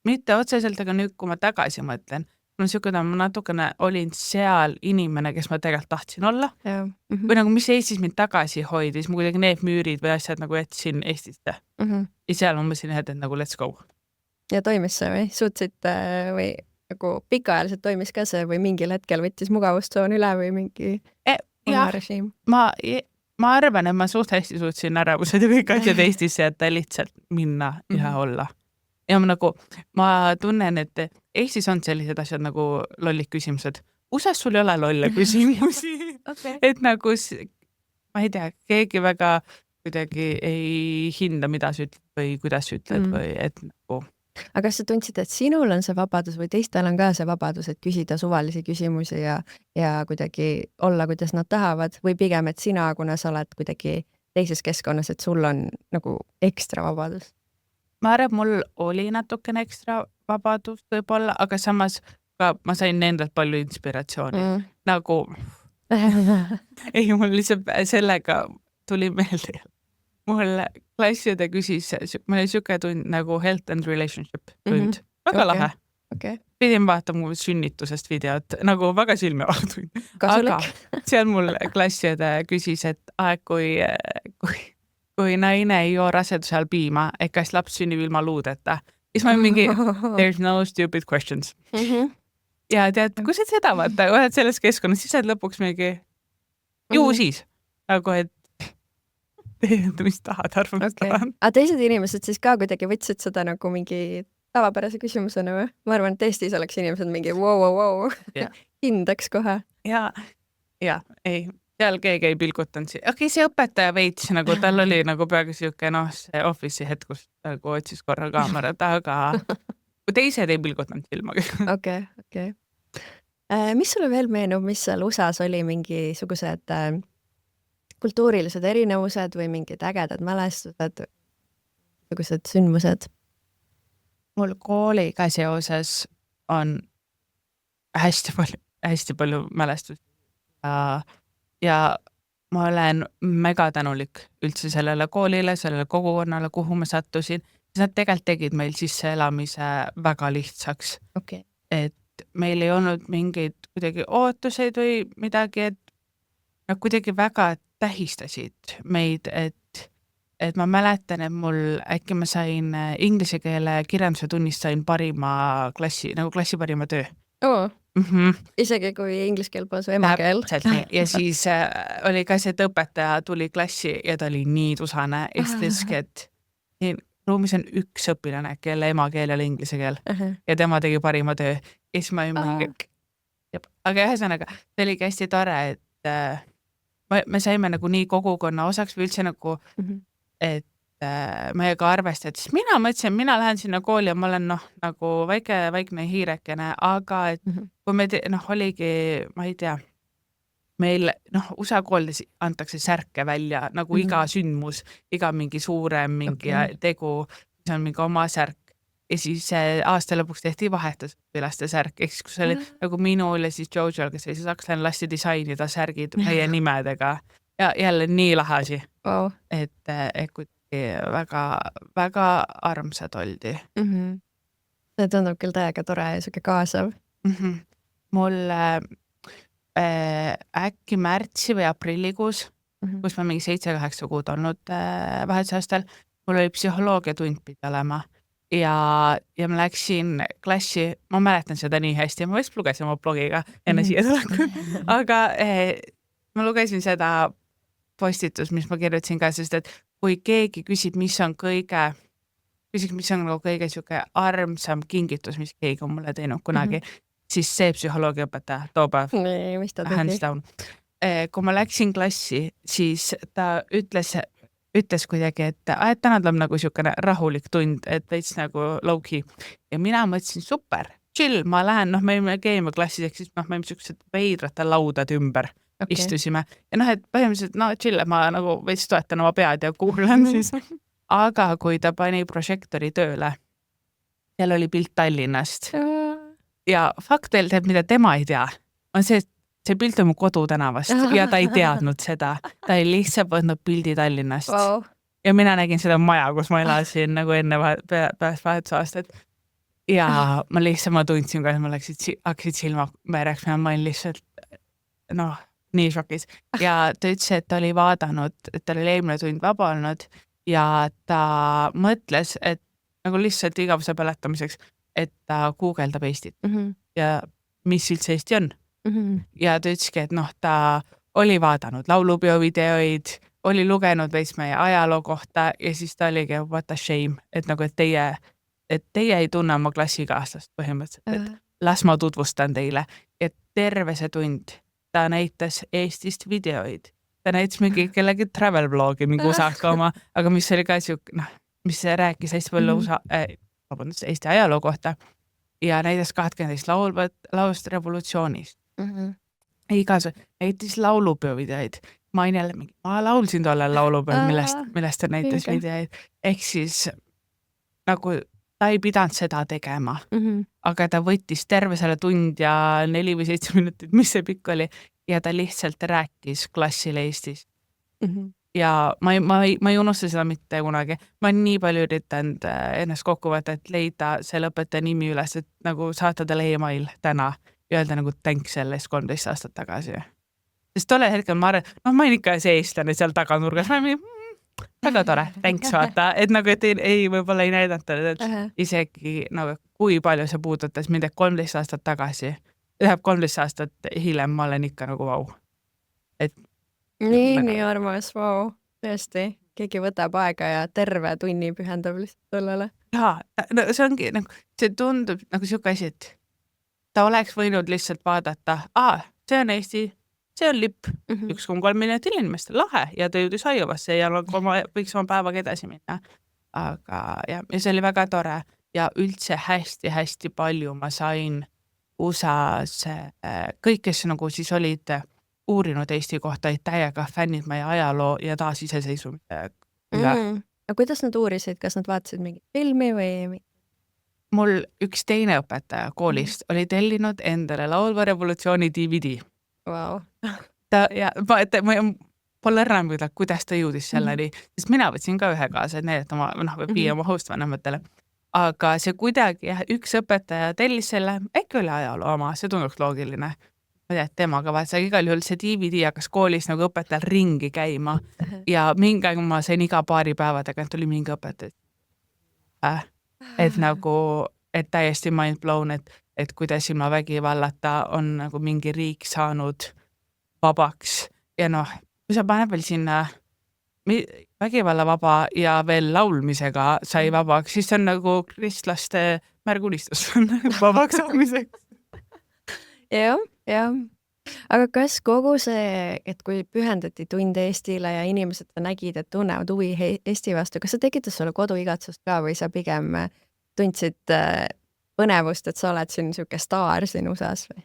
mitte otseselt, aga nüüd, kui ma tagasi mõtlen, ma natukene olin seal inimene, kes ma tegelikult tahtsin olla. Või nagu mis Eestis mind tagasi hoidis, ma kuidagi need müürid või asjad nagu jätsin Eestiste. Ja seal ma mõtlesin, et nagu let's go. Ja toimis see või? Suutsid või nagu pikaajaliselt toimis ka see või mingil hetkel võttis mugavustsoon üle või mingi režiim? Ma arvan, et ma suht hästi suutsin ärevused ja kõik asjad Eestisse jätta lihtsalt minna ja olla. Ja ma tunnen, et Eestis on sellised asjad nagu lollid küsimused. USA-s sul ei ole lolle küsimusi. Et nagu, ma ei tea, keegi väga kuidagi ei hinda, mida sa ütled või kuidas sa ütled või et nagu. Aga kas sa tundsid, et sinul on see vabadus või teistel on ka see vabadus, et küsida suvalisi küsimusi ja kuidagi olla, kuidas nad tahavad või pigem, et sina, kuna sa oled kuidagi teises keskkonnas, et sul on nagu ekstra vabadus? Ma arvan, mul oli natukene ekstra vabadus võib-olla, aga samas ka ma sain endalt palju inspiratsiooni. Nagu, ei, mul lihtsalt sellega tuli meelde. Mul klasside küsis, mul oli siuke tund nagu health and relationship tund. Väga lahe. Pidin vaatama mu sünnitusest videot, nagu väga silmevaatund. Aga seal mul klasside küsis, et kui naine ei joo raseduse all piima, et kas laps sünnib ilma luudeta. Siis ma mingi, there's no stupid questions. Ja tead, kui sa seda vaata, oled selles keskkonnas, siis oled lõpuks mingi, ju siis. Nagu, et mis tahad, arvamust. Aga teised inimesed siis ka kuidagi võtsid seda nagu mingi tavapärase küsimusena või? Ma arvan, et Eestis oleks inimesed mingi wow. Hindaks kohe. Ja, ei. Seal keegi ei pilgutanud. Okei, see õpetaja veits, nagu tal oli nagu peaaegu siuke, see office'i hetk, kus nagu otsis korra kaamerat, aga teised ei pilgutanud silmaga. Okei. Mis sulle veel meenub, mis seal USA-s oli mingisugused kultuurilised erinevused või mingid ägedad mälestused, mingusugused sündmused? Mul kooliga seoses on hästi palju mälestusi ja ma olen mega tänulik üldse sellele koolile, sellele kogukonnale, kuhu ma sattusin. Nad tegelikult tegid meil sisseelamise väga lihtsaks. Et meil ei olnud mingeid kuidagi ootuseid või midagi, et nad kuidagi väga tähistasid meid, et ma mäletan, et mul äkki ma sain inglise keele kirjanduse tunnist sain parima klassi parima töö. Isegi kui inglise keel pole su emakeel. Täpselt nii. Ja siis oli ka see, et õpetaja tuli klassi ja ta oli nii tusane ja siis ta ütleski, et siin ruumis on üks õpilane, kelle emakeel oli inglise keel ja tema tegi parima töö. Ja siis ma ei mingi... Aga ühesõnaga, see oligi hästi tore, et me saime nagu nii kogukonna osaks või üldse nagu, et meiega arvestad, siis mina mõtlesin, mina lähen sinna kooli ja ma olen nagu väikne hiirekene, aga et kui me oligi, ma ei tea, meil USA koolides antakse särke välja nagu iga sündmus, iga mingi suurem mingi tegu, see on mingi oma särk ja siis aasta lõpuks tehti vahetusõpilaste särk, ehk siis kus oli nagu minul ja siis Jojo'l, kes oli see sakslane, lasti disainida särgid meie nimedega ja jälle nii lahe asi, et väga, väga armsad oldi. See tundub küll täiega tore ja siuke kaasav. Mul äkki märtsi või aprillikuus, kus ma mingi 7-8 kuud olnud vahetusaastal, mul oli psühholoogiatund pidi olema ja ma läksin klassi, ma mäletan seda nii hästi, ma vist lugesin oma blogiga enne siia tulekut, aga ma lugesin seda postitus, mis ma kirjutasin ka, sest et kui keegi küsib, mis on kõige siuke armsam kingitus, mis keegi on mulle teinud kunagi, siis see psühholoogiaõpetaja toopäev. Mis ta hands down. Kui ma läksin klassi, siis ta ütles kuidagi, et täna tuleb nagu siukene rahulik tund, et veits nagu low-key. Ja mina mõtlesin, super, chill, ma lähen, me olime keemiaklassis, siis me olime siuksed veidrate laudade ümber. Istusime. Ja et põhimõtteliselt, chill, ma nagu veits toetan oma pead ja kuulan siis. Aga kui ta pani prožektori tööle, seal oli pilt Tallinnast. Ja fakt veel teeb, mida tema ei tea, on see pilt on mu kodutänavast ja ta ei teadnud seda. Ta ei lihtsalt võtnud pildi Tallinnast. Ja mina nägin seda maja, kus ma elasin nagu enne vahetusaastat. Ja ma lihtsalt tundsin, kuidas ma hakkasid silma mereks, ma olin lihtsalt, nii šokis. Ja ta ütles, et ta oli vaadanud, et ta oli eelmine tund vaba olnud ja ta mõtles, et nagu lihtsalt igavuse põletamiseks, et ta guugeldab Eestit ja mis üldse Eesti on. Ja ta ütleski, et ta oli vaadanud laulupeo-videoid, oli lugenud veits meie ajaloo kohta ja siis ta oligi what a shame, et nagu, et teie ei tunne oma klassikaaslast põhimõtteliselt, et las ma tutvustan teile. Ja terve see tund ta näitas Eestist videoid. Ta näitas mingi kellegi travel vlogi, mingi USA-ka oma, aga mis oli ka mis rääkis hästi palju Eesti ajaloo kohta ja näitas 20 laulust revolutsioonist. Näitas laulupeovideoid. Ma laulsin tollel laulupeol, millest ta näitas videoid. Ehk siis nagu ta ei pidanud seda tegema, aga ta võttis terve selle tund ja 4 või 7 minutit, mis see pikk oli, ja ta lihtsalt rääkis klassile Eestis. Ja ma ei unusta seda mitte kunagi. Ma olen nii palju üritanud ennast kokku võtta, et leida selle õpetaja nimi üles, et nagu saata talle email täna ja öelda nagu thanks sellest 13 aastat tagasi. Sest tolle hetkel ma arvan, ma olin ikka see eestlane seal taganurgas, ma olin väga tore, thanks vaata, et nagu, et ei võib-olla ei näidata, et isegi nagu, kui palju see puudutas mind, et 13 aastat tagasi, 13 aastat hiljem ma olen ikka nagu vau. Nii armas, vau, tõesti, keegi võtab aega ja terve tunni pühendab lihtsalt tollele. Jaa, see ongi, see tundub nagu siuke asi, et ta oleks võinud lihtsalt vaadata, see on Eesti, see on lipp, 1,3 miljonit inimest, lahe, ja ta jõudis Iowasse ja võiks oma päevaga edasi minna. Aga ja see oli väga tore ja üldse hästi-hästi palju ma sain USA-s, kõik, kes nagu siis olid uurinud Eesti kohta, olid täiega fännid meie ajaloo ja taasiseseisvumise üle. Ja kuidas nad uurisid, kas nad vaatasid mingit filmi või? Mul üks teine õpetaja koolist oli tellinud endale laulva revolutsiooni DVD. Wow. Ma pole enam üle, kuidas ta jõudis selleni, sest mina võtsin ka ühe kaasa, et need või viia oma hostvanematele. Aga see kuidagi, üks õpetaja tellis selle, äkki oli ajaloo oma, see tunduks loogiline. Ma tean, et temaga vaatasin, igal juhul see DVD hakkas koolis nagu õpetajal ringi käima ja mingi aeg ma sain iga paari päeva tagant tuli mingi õpetaja. Et nagu, et täiesti mind blown, et et kuidas ilma vägivallata on nagu mingi riik saanud vabaks ja noh, kui sa paned veel sinna vägivallavaba ja veel laulmisega sai vabaks, siis see on nagu kristlaste märgunistus vabaks saamiseks. jah. Aga kas kogu see, et kui pühendati tund Eestile ja inimesed nägid, et tunnevad huvi Eesti vastu, kas see tekitas sulle koduigatsust ka või sa pigem tundsid põnevust, et sa oled siin niisugune staar siin USA-s või?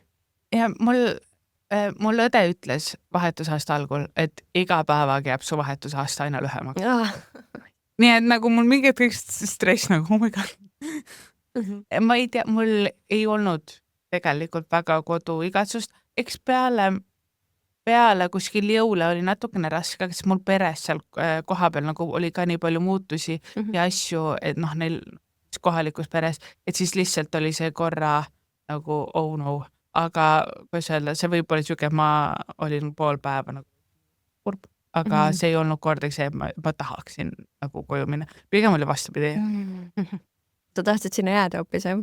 Ja mul õde ütles vahetusaasta algul, et iga päevaga jääb su vahetusaasta aina lühemaks. Nii et nagu mul mingi stress nagu, oh my god. Ma ei tea, mul ei olnud tegelikult väga koduigatsust. Eks peale kuskil jõule oli natukene raske, aga mul peres seal koha peal nagu oli ka nii palju muutusi ja asju, et noh, neil kohalikus peres, et siis lihtsalt oli see korra nagu oh no, aga kuidas öelda, see võib olla siuke, ma olin pool päeva nagu kurb, aga see ei olnud kordagi see, et ma tahaksin nagu koju minna. Pigem oli vastupidi. Sa tahtsid sinna jääda hoopis, jah?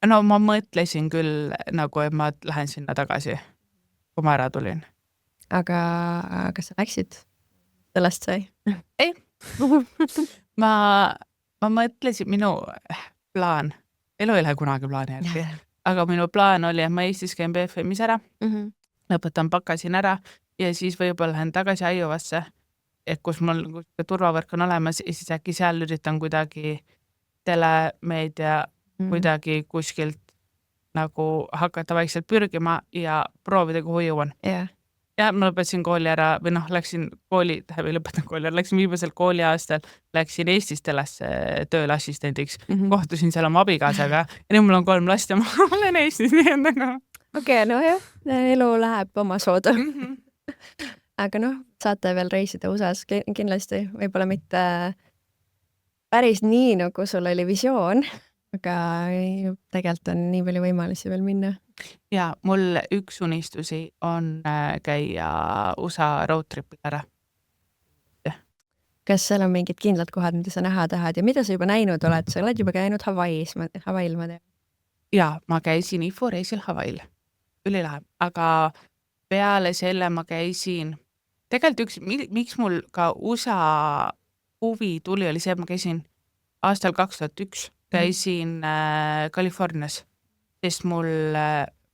No ma mõtlesin küll nagu, et ma lähen sinna tagasi, kui ma ära tulin. Aga kas sa läksid? Sellest sai? Ei. ma mõtlesin, minu plaan, elu ei lähe kunagi plaani järgi, aga minu plaan oli, et ma Eestis käin BFM-is ära, lõpetan bakasin ära ja siis võib-olla lähen tagasi Iowasse, et kus mul turvavõrk on olemas ja siis äkki seal üritan kuidagi telemeedia kuidagi kuskilt nagu hakata vaikselt pürgima ja proovida, kuhu jõuan. Ja ma lõpetasin kooli ära või noh, läksin viimasel kooliaastal, läksin Eestis telesse tööle assistendiks, kohtusin seal oma abikaasaga ja nüüd mul on 3 last ja ma olen Eestis nii endaga. Okei, no jah, elu läheb oma soodu. Aga noh, saate veel reisida USA-s kindlasti, võib-olla mitte päris nii, nagu sul oli visioon, aga tegelikult on nii palju võimalusi veel minna. Ja mul üks unistusi on käia USA roadtripil ära. Kas seal on mingid kindlad kohad, mida sa näha tahad ja mida sa juba näinud oled? Sa oled juba käinud Hawaii'l, ma tean. Ja, ma käisin IFO-reisil Hawaii'l. Ülilahe. Aga peale selle ma käisin, tegelikult miks mul ka USA huvi tuli, oli see, et ma käisin aastal 2001, käisin Californias, sest mul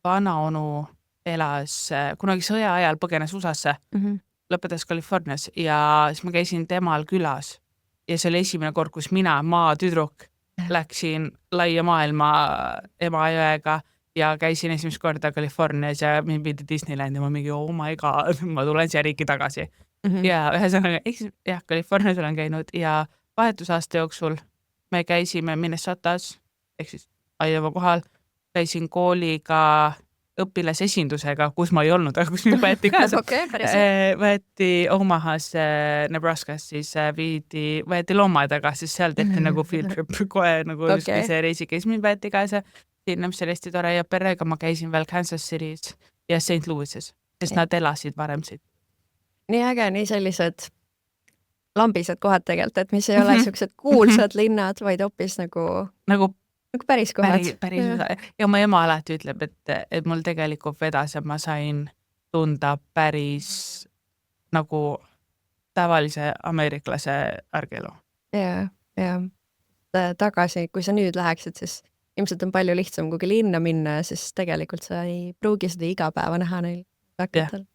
vanaonu elas kunagi sõja ajal põgenes USA-sse, lõpetas Californias ja siis ma käisin temal külas ja see oli esimene kord, kus mina, maatüdruk, läksin laia maailma Emajõega ja käisin esimest korda Californias ja mind pidi Disneyland ja ma mingi, oh my god, ma tulen siia riiki tagasi. Ja ühesõnaga, jah, Californias olen käinud ja vahetusaasta jooksul me käisime Minnesotas, ehk siis Iowa kohal, käisin kooliga õpilasesindusega, kus ma ei olnud, aga kus mind võeti kaasa. Võeti Omahas, Nebraskas, siis võeti loomaaedaga, siis seal tehti nagu field trip, kohe nagu see reisiga, siis mind võeti kaasa sinna, mis oli hästi tore ja perega ma käisin veel Kansas City's ja St. Louis'is, sest nad elasid varem siit. Nii äge, nii sellised lambised kohad tegelikult, et mis ei ole sellised kuulsad linnad, vaid hoopis nagu päris kohad. Päris. Ja mu ema alati ütleb, et mul tegelikult vedas, et ma sain tunda päris nagu tavalise ameeriklase argelu. Ja. Tagasi, kui sa nüüd läheksid, siis ilmselt on palju lihtsam kugi linna minna, siis tegelikult sa ei pruugi seda iga päeva näha neil takitel.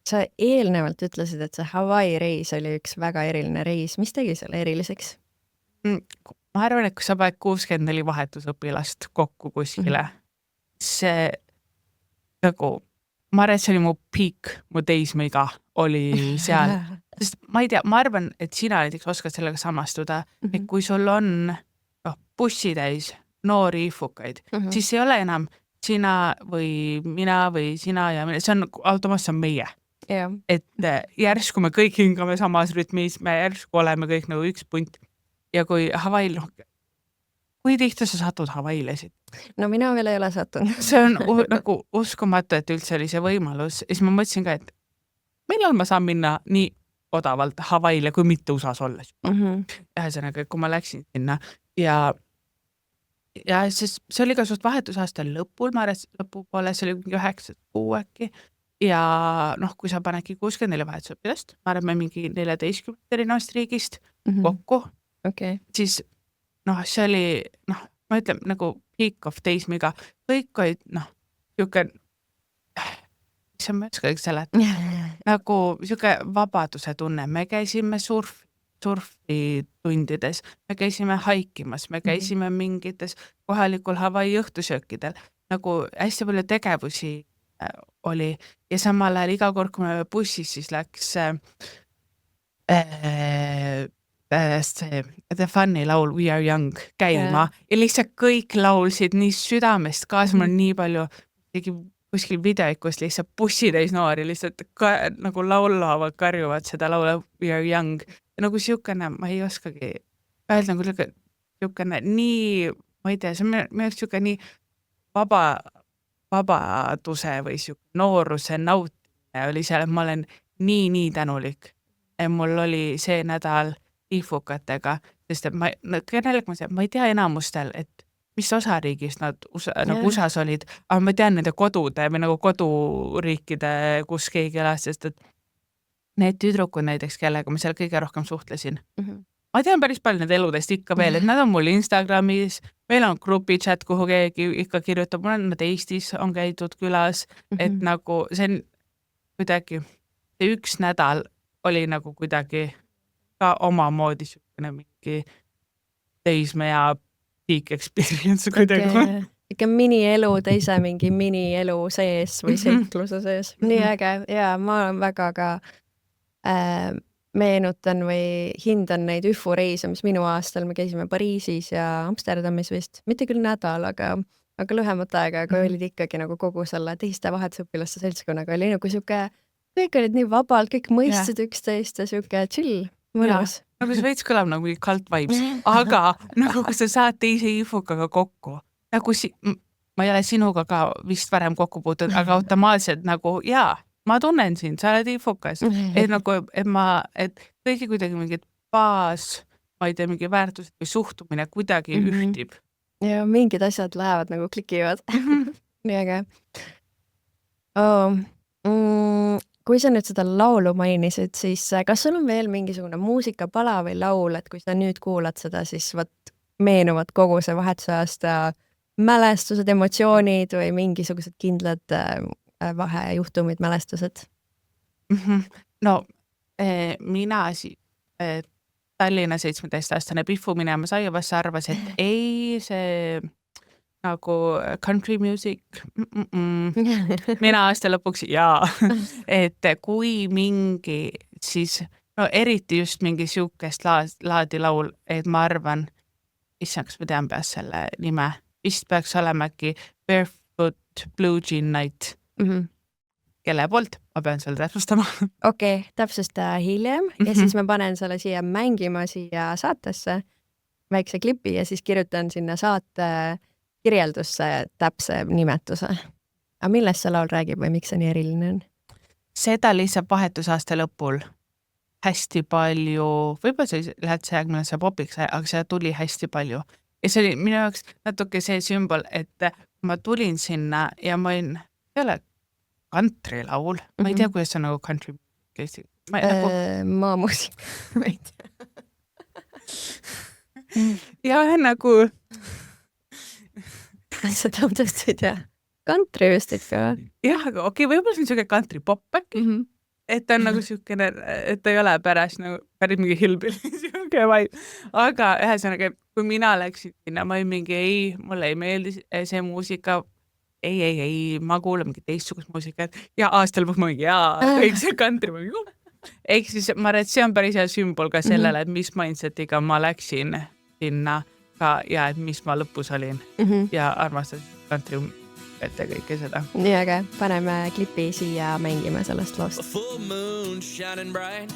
Sa eelnevalt ütlesid, et see Hawaii reis oli üks väga eriline reis. Mis tegi selle eriliseks? Ma arvan, et kui sa paned 64 vahetusõpilast kokku kuskile, see nagu, ma arvan, et see oli mu peak, mu teismeiga oli seal. Sest ma ei tea, ma arvan, et sina näiteks oskad sellega samastuda, et kui sul on bussitäis noori ifukaid, siis ei ole enam sina või mina või sina ja mina, see on automaatselt meie. Et järsku me kõik hingame samas rütmis, me järsku oleme kõik nagu üks punt. Ja kui Hawaii'l, kui tihti sa satud Hawaii'le siit? No mina veel ei ole sattunud. See on nagu uskumatu, et üldse oli see võimalus. Ja siis ma mõtlesin ka, et millal ma saan minna nii odavalt Hawaii'le, kui mitte USA's olles. Ühesõnaga, kui ma läksin sinna ja siis see oli ka suht vahetusaasta lõpul, ma arvan, lõpupoole, see oli mingi 9 kuu äkki. Ja kui sa panedki 64 vahetusõpilast, ma arvan, mingi 14 erinevast riigist kokku, siis see oli, ma ütlen nagu peak of days, miga kõik olid, siuke, mis on mõttes kõik sellet, nagu siuke vabaduse tunne, me käisime surfitundides, me käisime haikimas, me käisime mingites kohalikul Hawaii õhtusöökidel, nagu hästi palju tegevusi oli ja samal ajal iga kord, kui me bussis, siis läks The Funny laul We Are Young käima ja lihtsalt kõik laulsid nii südamest kaasa, mul on nii palju kuskil videoid, kus lihtsalt bussitäis noori lihtsalt nagu laulavad, karjuvad seda laula We Are Young ja nagu siukene, ma ei oskagi öelda, nagu siukene nii, ma ei tea, see on minu siuke nii vabaduse või nooruse nautimine oli seal, et ma olen nii tänulik. Mul oli see nädal ifukatega, sest et ma ei tea enamustel, et mis osariigis nad nagu USAs olid, aga ma tean nende kodude või nagu koduriikide, kus keegi elas, sest et need tüdrukud näiteks, kellega ma seal kõige rohkem suhtlesin. Ma tean päris palju nende eludest ikka veel, et nad on mul Instagramis, meil on grupi chat, kuhu keegi ikka kirjutab, mul on nad Eestis on käidud külas, et nagu see on kuidagi, see üks nädal oli nagu kuidagi ka omamoodi siukene mingi teismea peak experience kuidagi. Ikka minielu teise mingi minielu sees või seikluse sees. Nii äge ja ma olen väga ka meenutan või hindan neid üfureise, mis minu aastal me käisime Pariisis ja Amsterdamis vist, mitte küll nädal, aga lühemat aega, aga olid ikkagi nagu kogu selle teiste vahetusõpilaste seltskonnaga oli nagu siuke, kõik olid nii vabalt, kõik mõistsid üksteist ja siuke chill, mõnus. Nagu see veits kõlab nagu cult vibes, aga nagu kui sa saad teise ifukaga kokku, nagu ma ei ole sinuga ka vist varem kokku puutud, aga automaatselt nagu ma tunnen sind, sa oled ifukas. Et nagu, et kõigi kuidagi mingid ma ei tea, mingi väärtused või suhtumine kuidagi ühtib. Ja mingid asjad lähevad nagu klikivad. Nii äge. Kui sa nüüd seda laulu mainisid, siis kas sul on veel mingisugune muusikapala või laul, et kui sa nüüd kuulad seda, siis meenuvad kogu see vahetusaasta mälestused, emotsioonid või mingisugused kindlad vahejuhtumid, mälestused? No, mina Tallinna 17-aastane Pihvu minema sai ja vasta arvas, et ei, see nagu country music, mina aasta lõpuks et kui mingi siis, eriti just mingi siukest laadi laul, et ma arvan, kas ma tean peas selle nime, vist peaks olema äkki Barefoot Blue Jean Night. Kelle poolt, ma pean selle täpsustama. Okei, täpsusta hiljem ja siis ma panen selle siia mängima siia saatesse väikse klipi ja siis kirjutan sinna saate kirjeldusse täpse nimetuse. Aga millest see laul räägib või miks see nii eriline on? Seda lihtsalt vahetusaasta lõpul hästi palju, võib-olla see lähed see aeg, see popiks, aga see tuli hästi palju. Ja see oli minu jaoks natuke see sümbol, et ma tulin sinna ja ma olin country laul. Ma ei tea, kuidas on nagu country music. Maamuusik. Ma ei tea. Ja nagu seda ma tõesti ei tea. Country vist ikka. Jah, aga okei, võib-olla see on siuke country pop äkki. Et ta on nagu siukene, et ta ei ole päris mingi hillbilly siuke vibe. Aga ühesõnaga, kui mina läksin sinna, ma olin mingi mulle ei meeldi see muusika, ei, ma kuulen mingi teistsugust muusikat ja aasta lõpuks ma mingi kõik see country. Ehk siis ma arvan, et see on päris hea sümbol ka sellele, et mis mindsetiga ma läksin sinna ka ja et mis ma lõpus olin ja armastasin country ja kõike seda. Nii äge, paneme klipi siia mängime sellest loost. A full moon shining bright,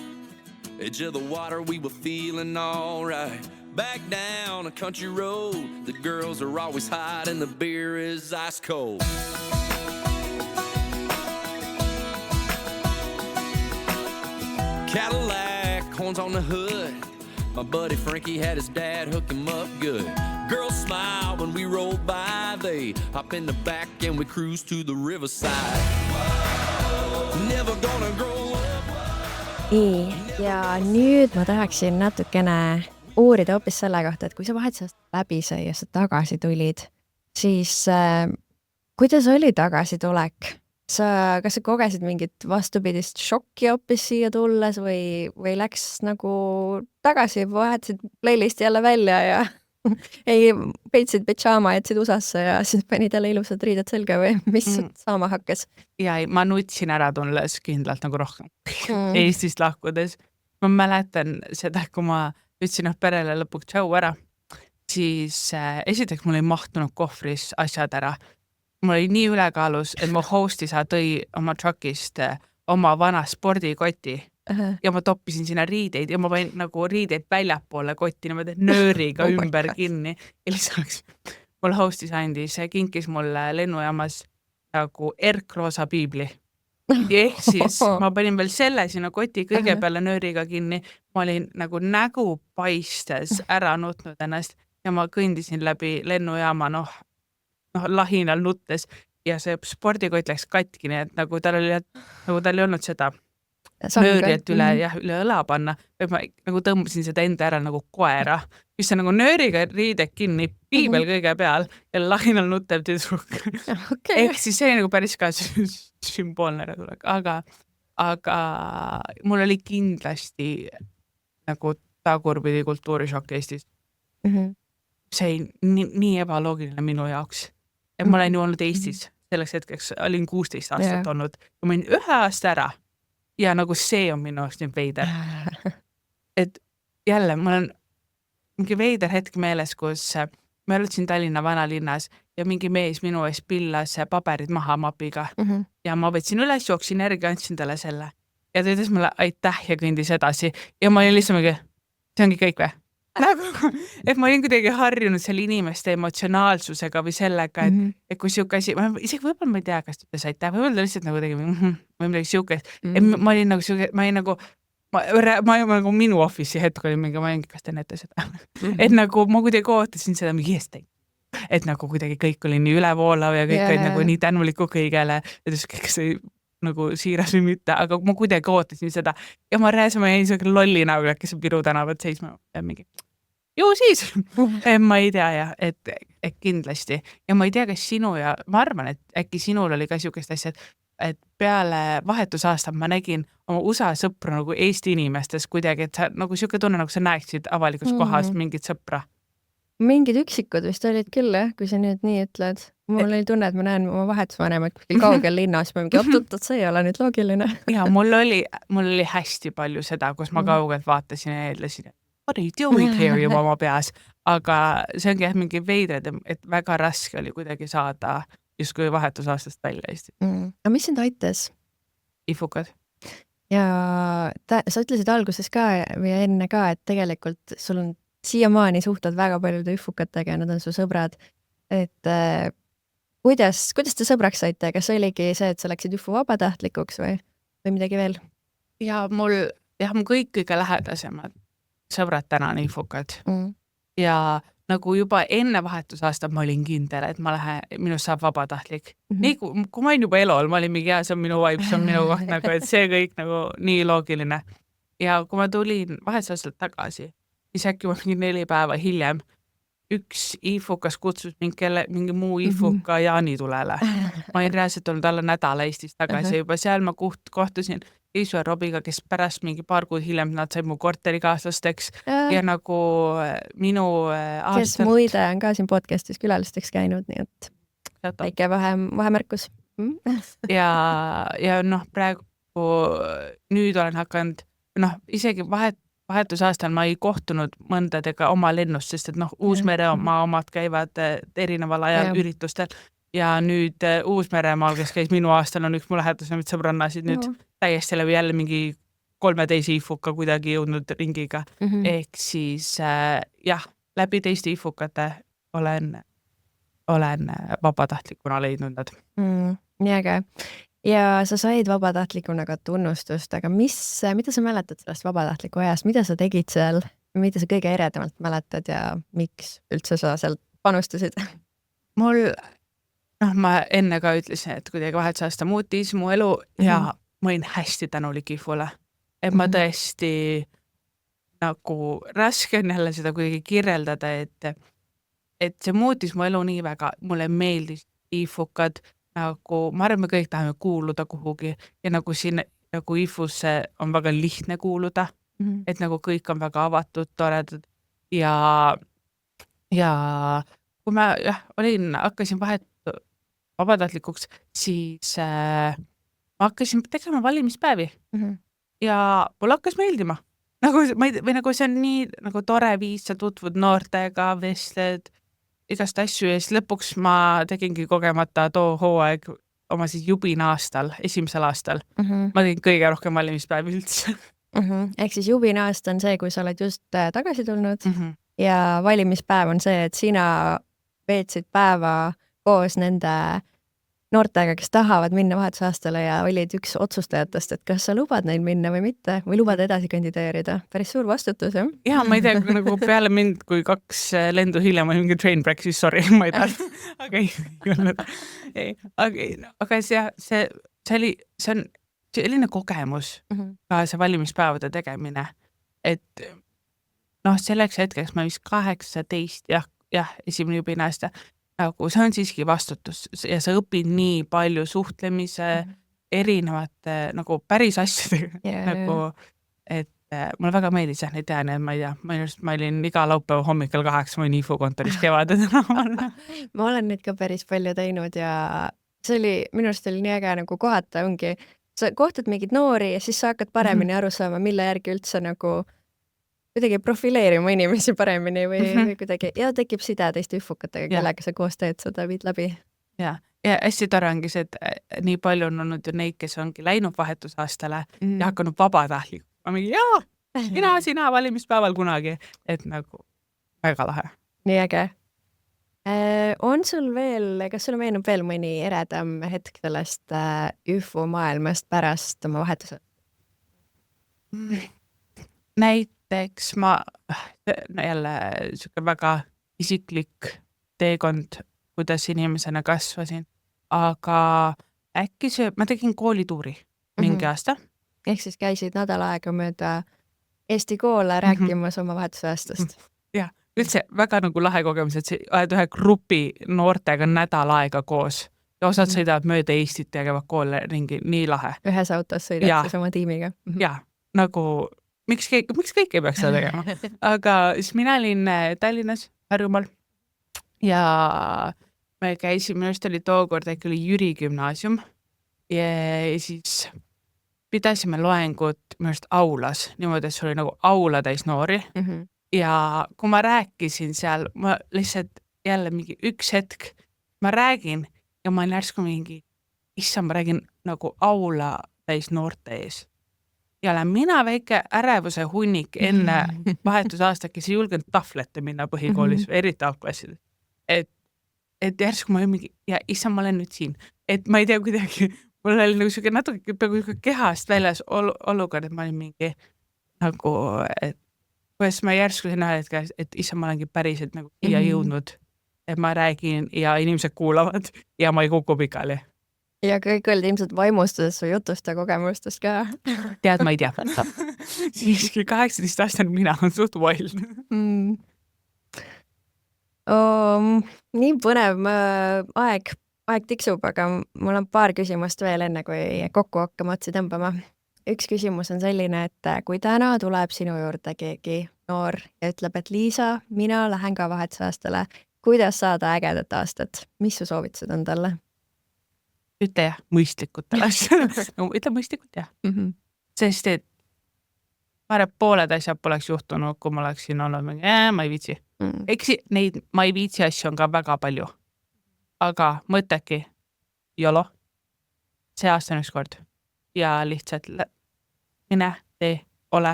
edge of the water we were feeling all right. Back down a country road, the girls are always hot and the beer is ice cold. Cadillac, horns on the hood, My buddy Frankie had his dad hook him up good. Girls smile when we roll by. They hop in the back and we cruise to the riverside. Never gonna grow up. Nii, ja nüüd ma tahaksin natukene uurida hoopis selle kohta, et kui sa vahetusest läbi sai ja sa tagasi tulid, siis kuidas oli tagasitulek? Kas sa kogesid mingit vastupidist šokki hoopis siia tulles või läks nagu tagasi, vahetasid playlisti jälle välja ja ei peitsid pidžaama, jätsid USA-sse ja siis panid jälle ilusad riided selga või mis saama hakkas? Ja ma nutsin ära tulles kindlalt nagu rohkem Eestist lahkudes. Ma mäletan seda, kui ma ütlesin perele lõpuks tšau ära, siis esiteks mul ei mahtunud kohvris asjad ära. Mul oli nii ülekaalus, et mu hostisa tõi oma truckist oma vana spordikoti ja ma toppisin sinna riideid ja ma panin nagu riideid väljapoole kotti niimoodi nööriga ümber kinni. Ja lisaks mul hostis andis, kinkis mulle lennujaamas nagu erkroosa piibli. Ehk siis ma panin veel selle sinna koti kõige peale nööriga kinni. Ma olin nagu nägu paistes ära nutnud ennast ja ma kõndisin läbi lennujaama lahinal nuttes ja see spordikott läks katki, nii et nagu tal ei olnud seda nööriet üle õla panna, et ma nagu tõmbasin seda enda ära nagu koera, mis on nagu nööriga riided kinni, piibel kõige peal ja lahinal nutev tüdruk. Ehk siis see oli nagu päris ka sümboolne äratulek, aga mul oli kindlasti nagu tagurpidi kultuurishokk Eestis. See nii ebaloogiline minu jaoks. Et ma olen ju olnud Eestis selleks hetkeks, olin 16 aastat olnud ja ma olin 1 aasta ära ja nagu see on minu jaoks nüüd veider. Et jälle, mul on mingi veider hetk meeles, kus ma olin Tallinna vanalinnas ja mingi mees minu ees pillas paberid maha mapiga ja ma võtsin üles, jooksin järgi, andsin talle selle ja ta ütles mulle aitäh ja kõndis edasi ja ma olin lihtsalt mingi, see ongi kõik või? Nagu, et ma olin kuidagi harjunud selle inimeste emotsionaalsusega või sellega, et kui siuke asi, isegi võib-olla ma ei tea, kas ta ütles aitäh, võib-olla ta lihtsalt nagu tegi või midagi siukest. Ma olin nagu siuke, ma olin nagu minu office'i hetk oli mingi, ma olin, kas te näete seda? Et nagu ma kuidagi ootasin seda mingi eestei. Et nagu kuidagi kõik oli nii ülevoolav ja kõik oli nagu nii tänuliku kõigele, et kõik see nagu siiras või mitte, aga ma kuidagi ootasin seda ja ma jäin siuke lolli näoga, kes on Piru tänavat seisma ja mingi ju siis, ma ei tea ja, et kindlasti ja ma ei tea, kas sinu ja ma arvan, et äkki sinul oli ka siukest asja, et peale vahetusaastat ma nägin oma USA sõpru nagu Eesti inimestes kuidagi, et sa nagu siuke tunne, nagu sa näeksid avalikus kohas mingit sõpra. Mingid üksikud vist olid küll, kui sa nüüd nii ütled. Mul oli tunne, et ma näen oma vahetusvanemat kuskil kaugel linnas, ma mingi oot, see ei ole nüüd loogiline. Ja mul oli hästi palju seda, kus ma kaugelt vaatasin ja eeldasin, what are you doing here juba oma peas, aga see ongi mingi veidred, et väga raske oli kuidagi saada justkui vahetusaastast välja Eesti. Aga mis sind aitas? Ifukad. Ja sa ütlesid alguses ka või enne ka, et tegelikult sul on siiamaani suhtled väga paljude ifukatega ja nad on su sõbrad. Et kuidas te sõbraks saite? Kas oligi see, et sa läksid ifu vabatahtlikuks või midagi veel? Ja mul kõige lähedasemad sõbrad täna on ifukad. Ja nagu juba enne vahetusaastat ma olin kindel, et minust saab vabatahtlik. Nii kui ma olin juba elol, ma olin mingi, see on minu vibe, see on minu koht, nagu, et see kõik nagu nii loogiline. Ja kui ma tulin vahetusaastalt tagasi, siis äkki mingi 4 päeva hiljem üks ifukas kutsus mingi muu ifuka jaanitulele. Ma olin reaalselt olnud alla nädala Eestis tagasi juba seal ma kohtusin Iisu ja Robiga, kes pärast mingi paar kuud hiljem nad said mu korterikaaslasteks ja nagu minu aastalt... Kes muide on ka siin podcastis külalisteks käinud, nii et väike vahemärkus. Ja praegu nüüd olen hakanud, isegi vahetusaastal ma ei kohtunud mõndadega oma lennust, sest et Uus-Meremaa omad käivad erineval ajal üritustel ja nüüd Uus-Meremaal, kes käis minu aastal, on üks mu lähedasemad sõbrannasid nüüd täiesti läbi jälle mingi 3 teise ifuka kuidagi jõudnud ringiga. Ehk siis läbi teiste ifukate olen vabatahtlikuna leidnud nad. Nii äge. Ja sa said vabatahtlikuna ka tunnustust, aga mida sa mäletad sellest vabatahtliku ajast? Mida sa tegid seal? mida sa kõige eredamalt mäletad ja miks üldse sa sealt panustasid? Mul, ma enne ka ütlesin, et kuidagi vahetusaasta muutis mu elu ja ma olin hästi tänulik IFU-le. Et ma tõesti nagu raske on jälle seda kuidagi kirjeldada, et see muutis mu elu nii väga, mulle meeldis IFU-kad, nagu ma arvan, me kõik tahame kuuluda kuhugi ja nagu siin nagu IFU-sse on väga lihtne kuuluda, et nagu kõik on väga avatud, toredad ja kui ma hakkasin vabatahtlikuks, siis ma hakkasin tegema valimispäevi ja mulle hakkas meeldima. Nagu see on nii nagu tore viis, sa tutvud noortega, vestled, igast asju ja siis lõpuks ma tegingi kogemata too hooaeg oma siis jubina aastal, esimesel aastal. Ma tegin kõige rohkem valimispäevi üldse. Ehk siis jubina aasta on see, kui sa oled just tagasi tulnud ja valimispäev on see, et sina veetsid päeva koos nende noortega, kes tahavad minna vahetusaastale ja olid üks otsustajatest, et kas sa lubad neil minna või mitte või lubad edasi kandideerida. Päris suur vastutus, jah? Ja ma ei tea, nagu peale mind, kui 2 lendu hiljem oli mingi train break, siis sorry, ma ei taha. Aga see on selline kogemus ka see valimispäevade tegemine, et selleks hetkeks ma vist 18, jah, esimene jubina aasta, nagu see on siiski vastutus ja sa õpid nii palju suhtlemise erinevate nagu päris asjadega, nagu, et mulle väga meeldis neid teha, et ma ei tea, ma olin iga laupäeva hommikul 8, ma olin IFU kontoris kevadel. Ma olen neid ka päris palju teinud ja see oli, minu arust oli nii äge nagu kohata ongi, sa kohtad mingid noori ja siis sa hakkad paremini aru saama, mille järgi üldse nagu kuidagi profileerima inimesi paremini või kuidagi, ja tekib side teiste IFU-katega, kellega sa koos teed seda viid läbi. Ja hästi tore ongi see, et nii palju on olnud ju neid, kes ongi läinud vahetusaastale ja hakanud vabatahtlik. Ma mingi, sina valimispäeval kunagi, et nagu väga lahe. Nii äge. On sul veel, kas sulle meenub veel mõni eredam hetk sellest IFU maailmast pärast oma vahetuse? Näiteks jälle siuke väga isiklik teekond, kuidas inimesena kasvasin, aga äkki ma tegin koolituuri mingi aasta. Ehk siis käisid nädal aega mööda Eesti koole rääkimas oma vahetusaastast. Ja, üldse väga nagu lahe kogemus, et sa oled ühe grupi noortega nädal aega koos ja osad sõidavad mööda Eestit ja käivad koole ringi, nii lahe. Ühes autos sõidad siis oma tiimiga. Ja, nagu miks kõik ei peaks seda tegema. Aga siis mina olin Tallinnas, Harjumaal ja me käisime, minu arust oli tookord äkki oli Jüri gümnaasium ja siis pidasime loengut minu arust aulas, niimoodi, et sul oli nagu aula täis noori ja kui ma rääkisin seal, ma lihtsalt jälle mingi üks hetk, ma räägin ja ma olen järsku mingi, ma räägin nagu aula täis noorte ees. Ja olen mina väike ärevuse hunnik enne vahetusaastat, kes ei julgenud tahvlette minna põhikoolis, eriti algklassid. Et järsku ma olen mingi, ja ma olen nüüd siin. Et ma ei tea kuidagi, mul oli nagu siuke natuke peaaegu kehast väljas olukord, et ma olin mingi nagu, et kuidas ma järsku sinna hetke, et ma olengi päriselt nagu siia jõudnud, et ma räägin ja inimesed kuulavad ja ma ei kuku pikali. Ja kõik olid ilmselt vaimustuses su jutust ja kogemustest ka. Tead, ma ei tea. Siiski 18 aastane mina on suht wild. Nii põnev aeg tiksub, aga mul on paar küsimust veel enne, kui kokku hakkama otsi tõmbama. Üks küsimus on selline, et kui täna tuleb sinu juurde keegi noor ja ütleb, et Liisa, mina lähen ka vahetusaastale, kuidas saada ägedat aastat? Mis su soovitused on talle? Ütle jah, mõistlikutele asjad. Ütle mõistlikult jah. Sest et ma arvan, pooled asjad poleks juhtunud, kui ma oleksin olnud mingi, ma ei viitsi. Eks neid ma ei viitsi asju on ka väga palju. Aga mõtleki, jolo, see aasta on üks kord. Ja lihtsalt mine, tee, ole.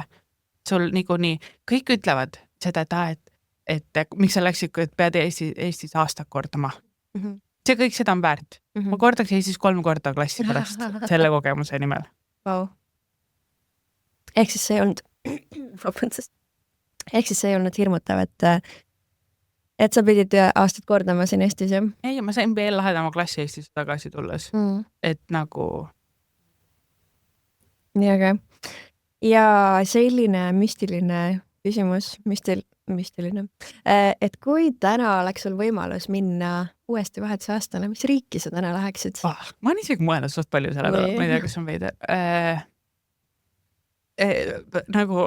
Sul niikuinii, kõik ütlevad seda, et miks sa läksid, et pead Eestis aastat kordama. See kõik seda on väärt. Ma kordaks Eestis 3 korda klassi pärast selle kogemuse nimel. Wow. Ehk siis see ei olnud ehk siis see ei olnud hirmutav, et sa pidid aastad kordama siin Eestis, jah? ei, ma sain veel lahedama klassi Eestis tagasi tulles. Et nagu... Nii äge. Ja selline müstiline küsimus, müstiline, et kui täna oleks sul võimalus minna uuesti vahetusaastale, mis riiki sa täna läheksid? Ma olen isegi mõelnud suht palju selle peale, ma ei tea, kas on veider. Nagu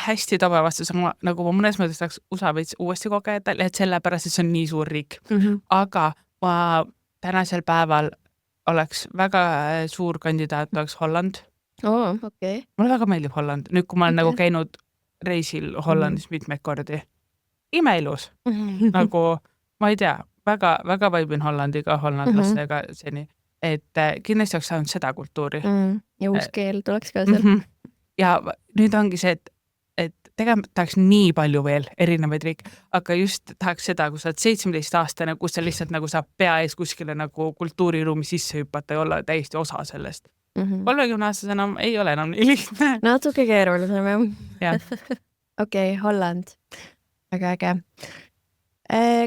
hästi tabe vastus, nagu ma mõnes mõttes tahaks USA veits uuesti kogeda, et sellepärast, et see on nii suur riik. Aga ma tänasel päeval oleks väga suur kandidaat, oleks Holland. Okay. Mulle väga meeldib Holland. Nüüd, kui ma olen nagu käinud reisil Hollandis mitmeid kordi. Imeilus. Nagu, ma ei tea, väga vaibin Hollandiga, hollandlastega seni. Et kindlasti oleks saanud seda kultuuri. Ja uus keel tuleks ka seal. Ja nüüd ongi see, et tegelikult tahaks nii palju veel erinevaid riike, aga just tahaks seda, kui sa oled 17-aastane, kus sa lihtsalt nagu saab pea ees kuskile nagu kultuuriruumi sisse hüpata ja olla täiesti osa sellest. 30-aastasena ei ole enam nii lihtne. Natuke keerulisem, jah. Okei, Holland. Väga äge.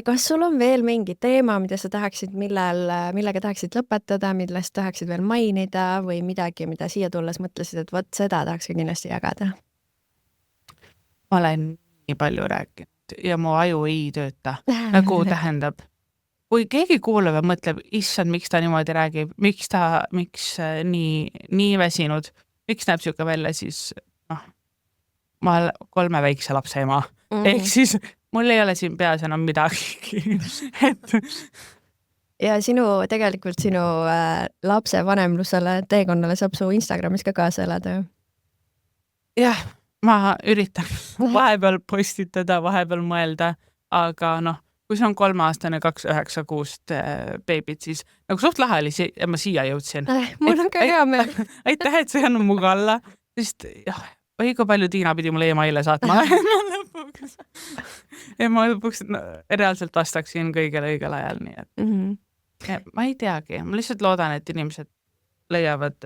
Kas sul on veel mingi teema, mida sa tahaksid, millega tahaksid lõpetada, millest tahaksid veel mainida või midagi, mida siia tulles mõtlesid, et võt seda tahaks kindlasti jagada? Ma olen nii palju rääkinud ja mu aju ei tööta. Nagu tähendab, kui keegi kuuleb ja mõtleb, issand, miks ta niimoodi räägib, miks nii väsinud, miks näeb siuke välja, siis ma olen 3 väikse lapse ema. Ehk siis mul ei ole siin peas enam midagi. Ja tegelikult sinu lapse vanemlusele teekonnale saab su Instagramis ka kaasa elada. Jah, ma üritan vahepeal postitada, vahepeal mõelda, aga kui see on 3-aastane 296 beebid, siis nagu suht lahe oli ja ma siia jõudsin. Mul on ka hea meel. Aitäh, et see on mu alla, sest õige palju Tiina pidi mulle emaile saatma. Ja ma lõpuks reaalselt vastaksin kõigele õigel ajal. Nii et ma ei teagi, ma lihtsalt loodan, et inimesed leiavad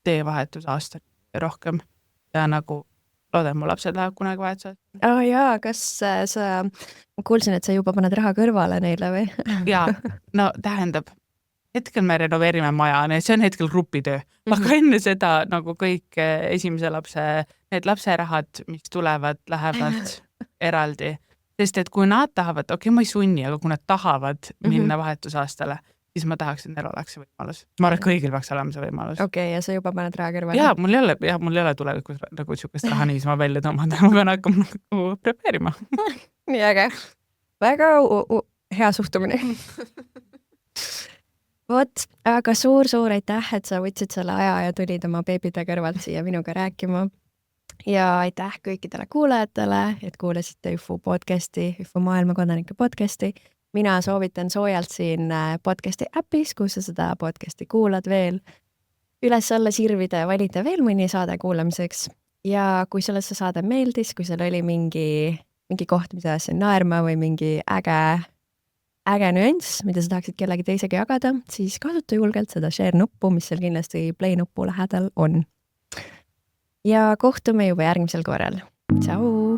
teevahetusaasta rohkem ja nagu loodan, mu lapsed läheb kunagi vahetusest. Jaa, kas ma kuulsin, et sa juba paned raha kõrvale neile või? Jaa, no tähendab, hetkel me renoveerime maja, see on hetkel grupitöö. Aga enne seda nagu kõik esimese lapse, need lapserahad, mis tulevad, lähevad eraldi. Sest et kui nad tahavad, ma ei sunni, aga kui nad tahavad minna vahetusaastale, siis ma tahaks, et neil oleks see võimalus. Ma arvan, kõigil peaks olema see võimalus. Okei, ja sa juba paned raha kõrvale? Jaa, mul ei ole tulevikus nagu siukest raha niisama välja tõmmata. Ma pean hakkama nagu prepeerima. Nii äge. Väga hea suhtumine. Vot, aga suur aitäh, et sa võtsid selle aja ja tulid oma beebide kõrvalt siia minuga rääkima. Ja aitäh kõikidele kuulajatele, et kuulasite UFO podcasti, UFO maailmakodanike podcasti. Mina soovitan soojalt siin podcasti äpis, kus sa seda podcasti kuulad veel. Üles alla sirvida ja valida veel mõni saade kuulamiseks. Ja kui sulle see saade meeldis, kui seal oli mingi koht, mida sa naerma või mingi äge nüanss, mida sa tahaksid kellegi teisega jagada, siis kasuta julgelt seda share nuppu, mis seal kindlasti play nuppu lähedal on. Ja kohtume juba järgmisel korral. Tšau!